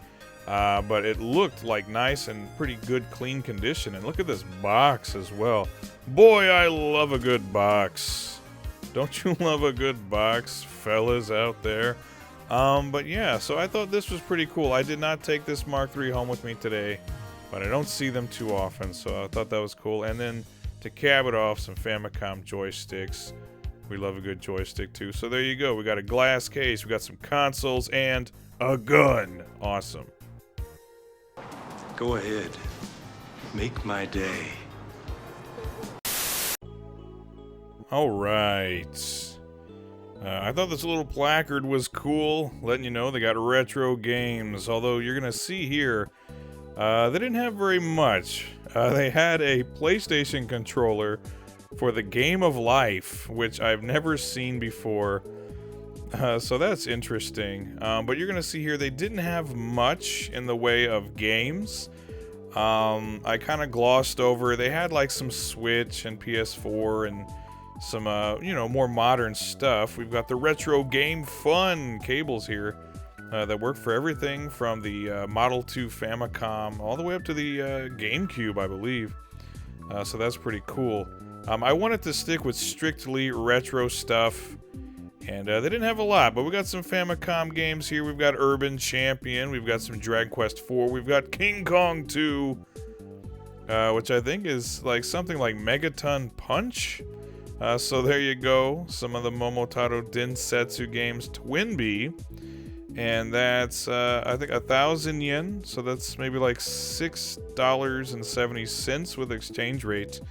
but it looked like nice and pretty good, clean condition. And look at this box as well. Boy, I love a good box. Don't you love a good box, fellas out there? But yeah, so I thought this was pretty cool. I did not take this Mark III home with me today, but I don't see them too often, so I thought that was cool. And then to cap it off, some Famicom joysticks. We love a good joystick too. So there you go. We got a glass case, we got some consoles, and a gun. Awesome. Go ahead. Make my day. All right. I thought this little placard was cool, letting you know they got retro games, although you're going to see here, they didn't have very much. They had a PlayStation controller for the Game of Life, which I've never seen before, so that's interesting. But you're going to see here, they didn't have much in the way of games. I kind of glossed over, they had like some Switch and PS4 and some, more modern stuff. We've got the Retro Game Fun cables here that work for everything from the Model 2 Famicom all the way up to the GameCube, I believe. So that's pretty cool. I wanted to stick with strictly retro stuff, and they didn't have a lot, but we got some Famicom games here. We've got Urban Champion, we've got some Dragon Quest IV, we've got King Kong 2, which I think is like something like Megaton Punch. So there you go, some of the Momotaro Densetsu games, Twinbee, and that's, I think, 1,000 yen, so that's maybe like $6.70 with exchange rate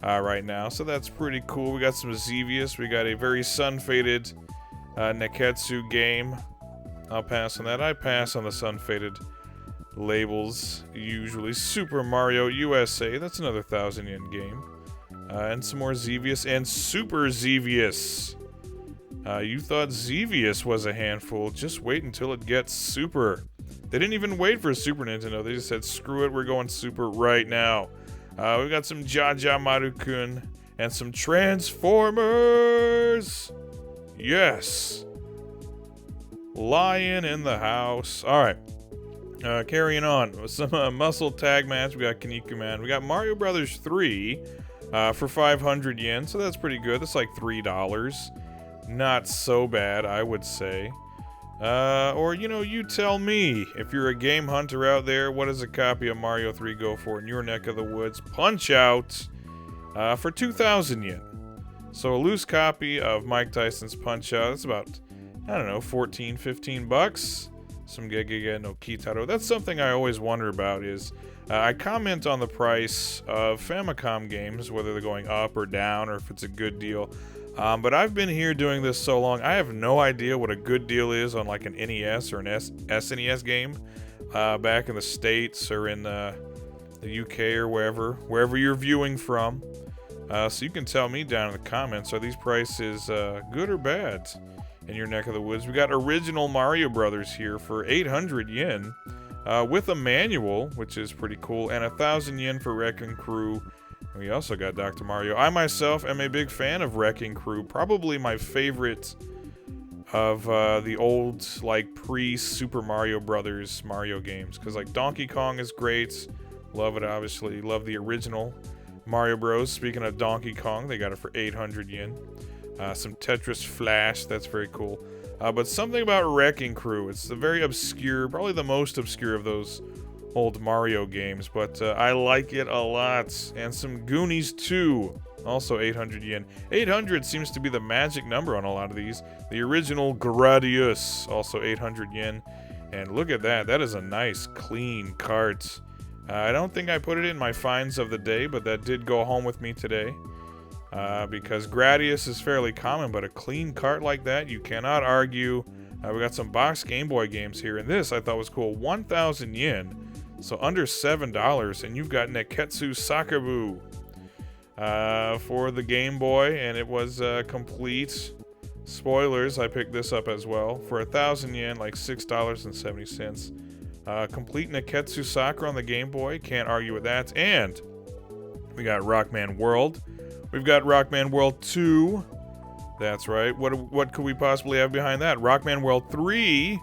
right now, so that's pretty cool. We got some Xevious, we got a very sun-faded Neketsu game. I'll pass on that. I pass on the sun-faded labels, usually. Super Mario USA, that's another 1,000 yen game. And some more Xevious and Super Xevious. You thought Xevious was a handful. Just wait until it gets Super. They didn't even wait for Super Nintendo. They just said, screw it, we're going Super right now. We've got some Jaja Maru-kun and some Transformers. Yes. Lion in the house. All right. Carrying on with some muscle tag match. We got Kinnikuman. We got Mario Brothers 3. For 500 yen, so that's pretty good. That's like $3. Not so bad, I would say. Or, you tell me. If you're a game hunter out there, what does a copy of Mario 3 go for in your neck of the woods? Punch-Out! For 2,000 yen. So a loose copy of Mike Tyson's Punch-Out, that's about, I don't know, 14, 15 bucks. Some Gegege no Kitaro. That's something I always wonder about is, I comment on the price of Famicom games, whether they're going up or down, or if it's a good deal. But I've been here doing this so long, I have no idea what a good deal is on like an NES or an SNES game back in the States or in the UK or wherever you're viewing from. So you can tell me down in the comments, are these prices good or bad in your neck of the woods? We got original Mario Brothers here for 800 yen. With a manual, which is pretty cool, and 1,000 yen for Wrecking Crew. And we also got Dr. Mario. I myself am a big fan of Wrecking Crew. Probably my favorite of the old, like, pre-Super Mario Brothers Mario games. Because, like, Donkey Kong is great. Love it, obviously. Love the original Mario Bros. Speaking of Donkey Kong, they got it for 800 yen. Some Tetris Flash. That's very cool. But something about Wrecking Crew. It's a very obscure, probably the most obscure of those old Mario games, but I like it a lot. And some Goonies 2, also 800 yen. 800 seems to be the magic number on a lot of these. The original Gradius, also 800 yen. And look at that. That is a nice, clean cart. I don't think I put it in my finds of the day, but that did go home with me today. Because Gradius is fairly common, but a clean cart like that, you cannot argue. We got some box Game Boy games here, and this I thought was cool. 1,000 yen, so under $7, and you've got Neketsu Sakabu for the Game Boy, and it was complete. Spoilers, I picked this up as well. For 1,000 yen, like $6.70. Complete Neketsu Sakura on the Game Boy, can't argue with that. And we got Rockman World. We've got Rockman World 2. That's right. What could we possibly have behind that? Rockman World 3?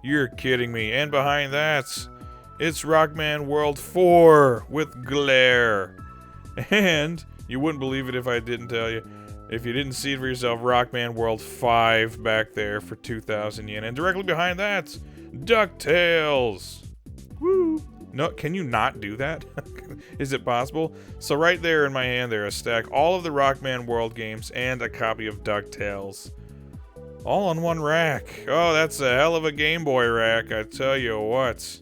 You're kidding me. And behind that, it's Rockman World 4 with Glare. And you wouldn't believe it if I didn't tell you. If you didn't see it for yourself, Rockman World 5 back there for 2,000 yen. And directly behind that, DuckTales. Woo! No, can you not do that? Is it possible? So right there in my hand there, a stack, all of the Rockman World games and a copy of DuckTales. All on one rack. Oh, that's a hell of a Game Boy rack, I tell you what.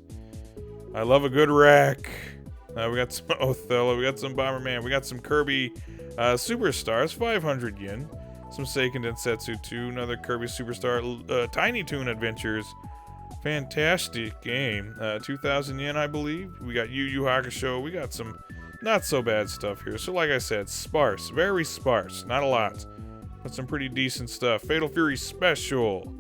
I love a good rack. We got some Othello, we got some Bomberman, we got some Kirby Superstars, 500 yen. Some Seiken Densetsu 2, another Kirby Superstar Tiny Toon Adventures. Fantastic game. 2,000 yen, I believe. We got Yu Yu Hakusho. We got some not so bad stuff here. So like I said, sparse. Very sparse. Not a lot. But some pretty decent stuff. Fatal Fury Special.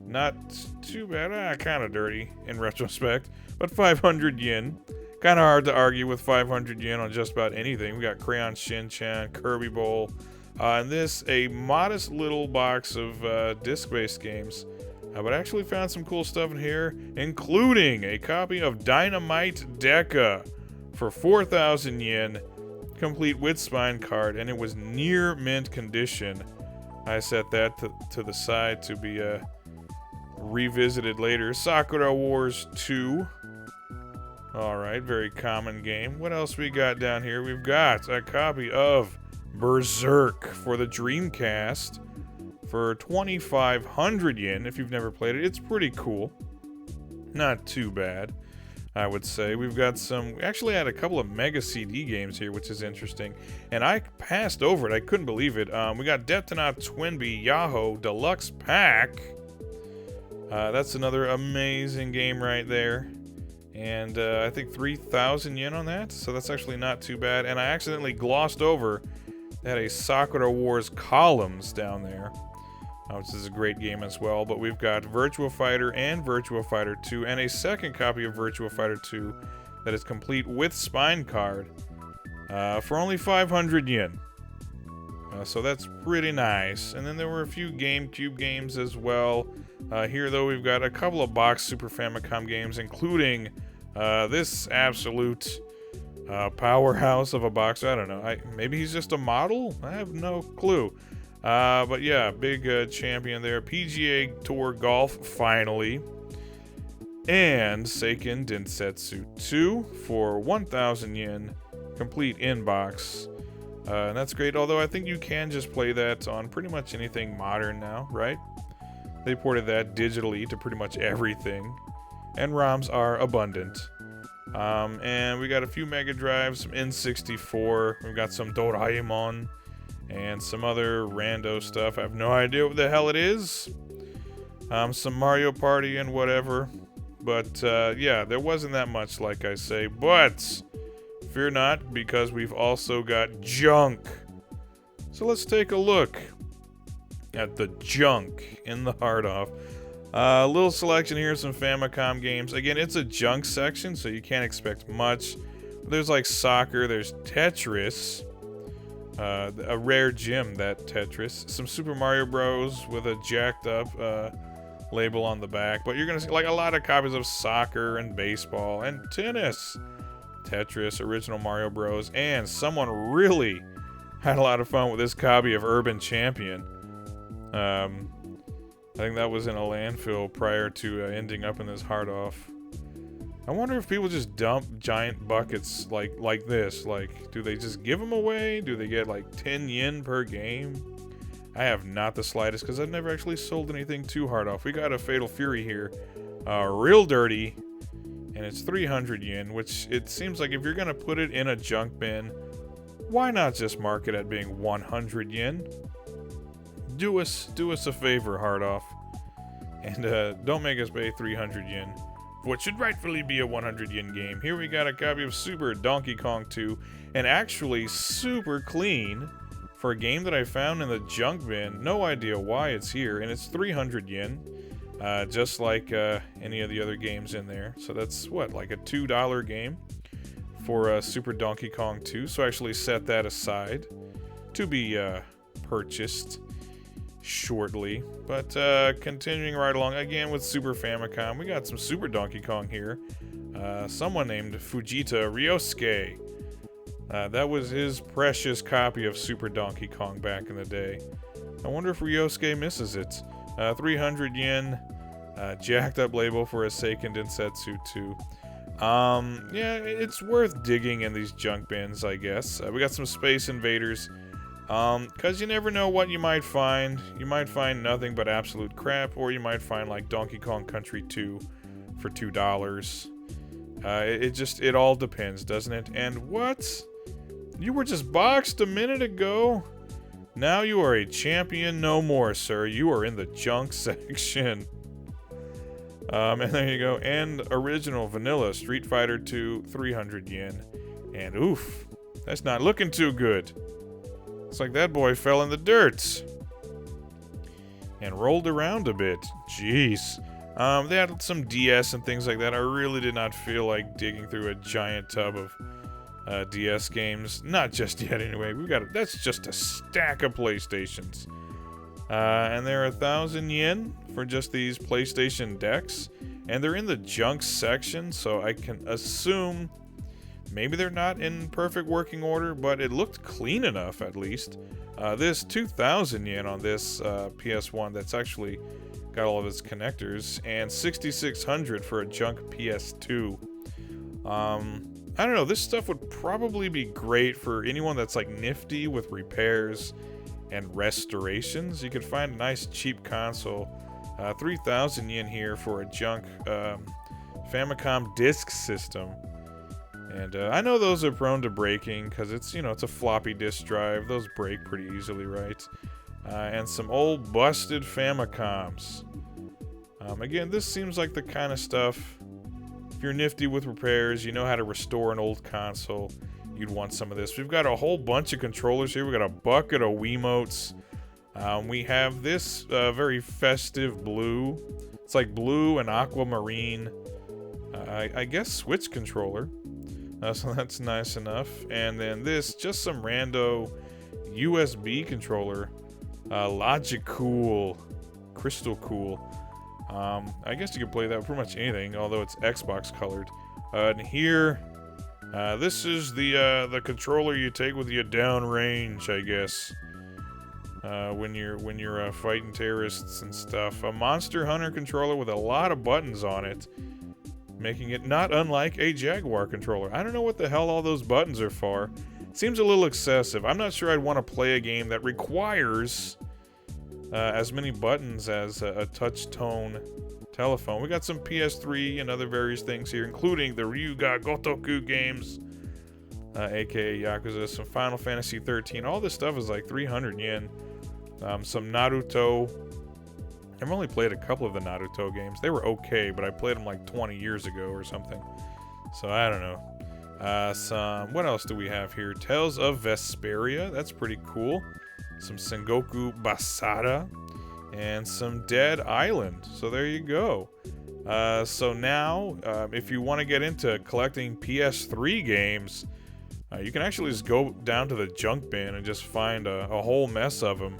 Not too bad. Kind of dirty in retrospect. But 500 yen. Kind of hard to argue with 500 yen on just about anything. We got Crayon Shin-chan, Kirby Bowl. And this, a modest little box of disc-based games. But I actually found some cool stuff in here, including a copy of Dynamite Deca for 4,000 yen, complete with spine card, and it was near mint condition. I set that to the side to be revisited later. Sakura Wars 2. Alright, very common game. What else we got down here? We've got a copy of Berserk for the Dreamcast for 2,500 yen. If you've never played it, it's pretty cool. Not too bad, I would say. We've got some, we actually had a couple of Mega CD games here, which is interesting. And I passed over it, I couldn't believe it. We got Deptonaut Twinbee Yahoo Deluxe Pack. That's another amazing game right there. And I think 3,000 yen on that, so that's actually not too bad. And I accidentally glossed over, they had a Sakura Wars Columns down there, which is a great game as well. But we've got Virtua Fighter and Virtua Fighter 2, and a second copy of Virtua Fighter 2 that is complete with spine card for only 500 yen. So that's pretty nice. And then there were a few GameCube games as well. Here, though, we've got a couple of box Super Famicom games, including this absolute powerhouse of a boxer. I don't know. Maybe he's just a model? I have no clue. But yeah, big champion there. PGA Tour Golf, finally. And Seiken Densetsu 2 for 1,000 yen, complete in-box. And that's great, although I think you can just play that on pretty much anything modern now, right? They ported that digitally to pretty much everything. And ROMs are abundant. And we got a few Mega Drives, some N64. We've got some Doraemon and some other rando stuff. I have no idea what the hell it is. Some Mario Party and whatever. But yeah, there wasn't that much, like I say. But fear not, because we've also got junk. So let's take a look at the junk in the Hard Off. A little selection here, some Famicom games. Again, it's a junk section, so you can't expect much. There's like soccer, there's Tetris. A rare gem, that Tetris. Some Super Mario Bros. With a jacked up label on the back. But you're going to see like a lot of copies of soccer and baseball and tennis. Tetris, original Mario Bros. And someone really had a lot of fun with this copy of Urban Champion. I think that was in a landfill prior to ending up in this Hard Off. I wonder if people just dump giant buckets like this. Like, do they just give them away? Do they get like 10 yen per game? I have not the slightest, because I've never actually sold anything too Hard Off. We got a Fatal Fury here. Real dirty. And it's 300 yen, which it seems like if you're going to put it in a junk bin, why not just mark it at being 100 yen? Do us a favor, Hard Off, and don't make us pay 300 yen for what should rightfully be a 100 yen game. Here we got a copy of Super Donkey Kong 2, and actually super clean for a game that I found in the junk bin. No idea why it's here, and it's 300 yen, just like any of the other games in there. So that's what, like a $2 game for Super Donkey Kong 2. So I actually set that aside to be purchased shortly. But continuing right along again with Super Famicom, we got some Super Donkey Kong here. Someone named Fujita Ryosuke. That was his precious copy of Super Donkey Kong back in the day. I wonder if Ryosuke misses it. 300 yen, jacked up label for a Seiken Densetsu 2. Yeah, it's worth digging in these junk bins, I guess. We got some Space Invaders. Because you never know what you might find. You might find nothing but absolute crap, or you might find like Donkey Kong Country 2 for $2. It all depends, doesn't it? And what? You were just boxed a minute ago? Now you are a champion no more, sir. You are in the junk section. And there you go. And original vanilla Street Fighter 2, 300 yen. And oof, that's not looking too good. It's like that boy fell in the dirt and rolled around a bit. Jeez. They had some DS and things like that. I really did not feel like digging through a giant tub of DS games. Not just yet, anyway. That's just a stack of PlayStations. And they're 1,000 yen for just these PlayStation decks. And they're in the junk section, so I can assume maybe they're not in perfect working order, but it looked clean enough at least. This 2,000 yen on this PS1 that's actually got all of its connectors, and 6,600 for a junk PS2. I don't know, this stuff would probably be great for anyone that's like nifty with repairs and restorations. You could find a nice cheap console. 3,000 yen here for a junk Famicom disk system. And I know those are prone to breaking because it's, it's a floppy disk drive. Those break pretty easily, right? And some old busted Famicoms. Again, this seems like the kind of stuff, if you're nifty with repairs, you know how to restore an old console, you'd want some of this. We've got a whole bunch of controllers here. We've got a bucket of Wiimotes. We have this very festive blue. It's like blue and aquamarine. I guess Switch controller. So that's nice enough. And then this, just some rando USB controller. Logicool. Crystal cool. I guess you could play that with pretty much anything, although it's Xbox colored. And here, this is the controller you take with you downrange, I guess. When you're fighting terrorists and stuff. A Monster Hunter controller with a lot of buttons on it, making it not unlike a Jaguar controller. I don't know what the hell all those buttons are for. Seems a little excessive. I'm not sure I'd want to play a game that requires as many buttons as a touch-tone telephone. We got some PS3 and other various things here, including the Ryuga Gotoku games, aka Yakuza, some Final Fantasy 13. All this stuff is like 300 yen. Some Naruto. I've only played a couple of the Naruto games. They were okay, but I played them like 20 years ago or something. So I don't know. What else do we have here? Tales of Vesperia. That's pretty cool. Some Sengoku Basara. And some Dead Island. So there you go. So now, if you want to get into collecting PS3 games, you can actually just go down to the junk bin and just find a whole mess of them.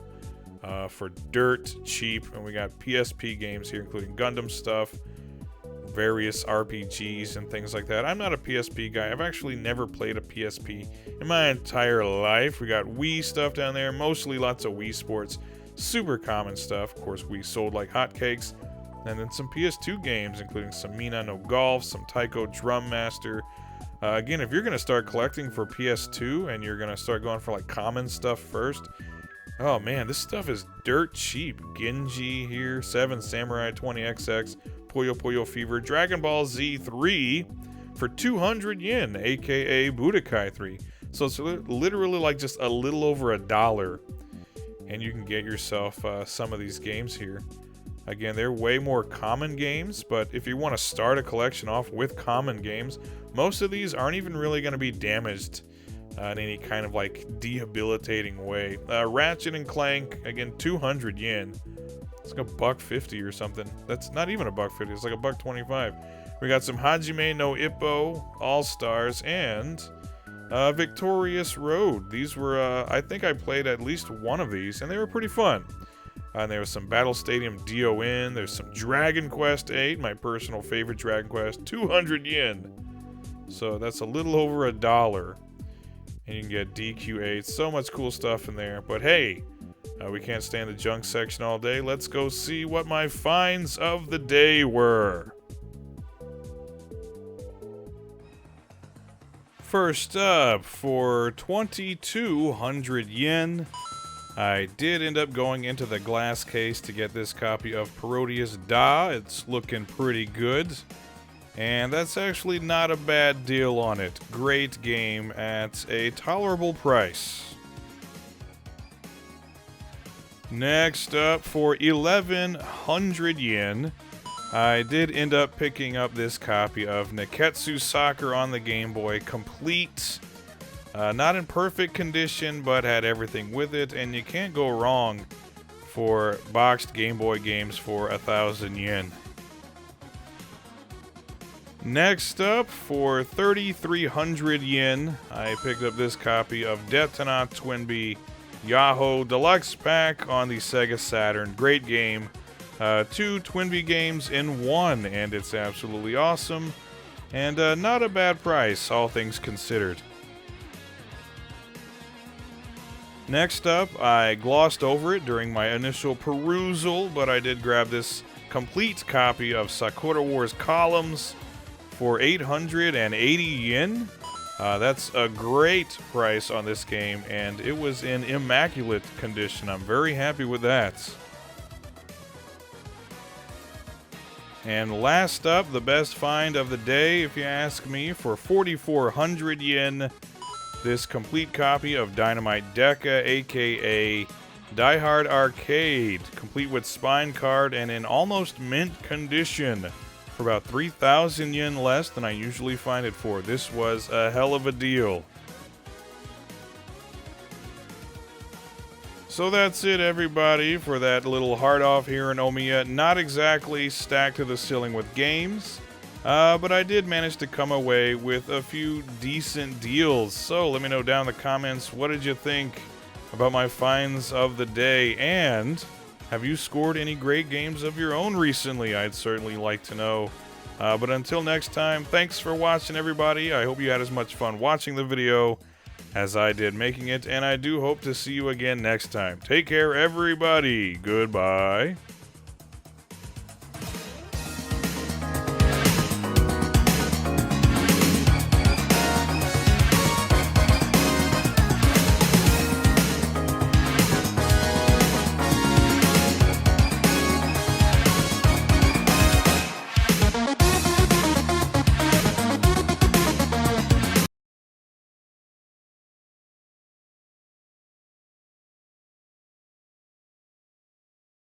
For dirt cheap. And we got PSP games here, including Gundam stuff, various RPGs and things like that. I'm not a PSP guy. I've actually never played a PSP in my entire life. We got Wii stuff down there, mostly lots of Wii Sports, super common stuff. Of course, Wii sold like hotcakes. And then some PS2 games, including some Mina no Golf, some Taiko Drum Master. Again, if you're going to start collecting for PS2 and you're going to start going for like common stuff first, oh man, this stuff is dirt cheap. Genji here, 7 Samurai 20XX, Puyo Puyo Fever, Dragon Ball Z 3 for 200 yen, aka Budokai 3. So it's literally like just a little over $1, and you can get yourself some of these games here. Again, they're way more common games, but if you want to start a collection off with common games, most of these aren't even really going to be damaged in any kind of like debilitating way. Ratchet and Clank, again, 200 yen. It's like $1.50 or something. That's not even $1.50. It's like $1.25. We got some Hajime no Ippo, All Stars, and Victorious Road. These were, I think I played at least one of these, and they were pretty fun. And there was some Battle Stadium DON. There's some Dragon Quest 8, my personal favorite Dragon Quest, 200 yen. So that's a little over $1. And you can get DQ8. So much cool stuff in there. But hey, we can't stay in the junk section all day. Let's go see what my finds of the day were. First up, for 2,200 yen, I did end up going into the glass case to get this copy of Parodius Da. It's looking pretty good. And that's actually not a bad deal on it. Great game at a tolerable price. Next up, for 1,100 yen, I did end up picking up this copy of Nekketsu Soccer on the Game Boy, complete. Not in perfect condition, but had everything with it, and you can't go wrong for boxed Game Boy games for 1,000 yen. Next up, for 3,300 yen, I picked up this copy of Detona Twinbee Yahoo Deluxe Pack on the Sega Saturn. Great game. 2 Twinbee games in one, and it's absolutely awesome. And not a bad price, all things considered. Next up, I glossed over it during my initial perusal, but I did grab this complete copy of Sakura Wars Columns for 880 yen. That's a great price on this game, and it was in immaculate condition. I'm very happy with that. And last up, the best find of the day, if you ask me, for 4,400 yen, this complete copy of Dynamite Deca, aka Die Hard Arcade, complete with spine card and in almost mint condition, for about 3,000 yen less than I usually find it for. This was a hell of a deal. So that's it, everybody, for that little hard off here in Omiya. Not exactly stacked to the ceiling with games, but I did manage to come away with a few decent deals. So let me know down in the comments, what did you think about my finds of the day? And have you scored any great games of your own recently? I'd certainly like to know. But until next time, thanks for watching, everybody. I hope you had as much fun watching the video as I did making it, and I do hope to see you again next time. Take care, everybody. Goodbye.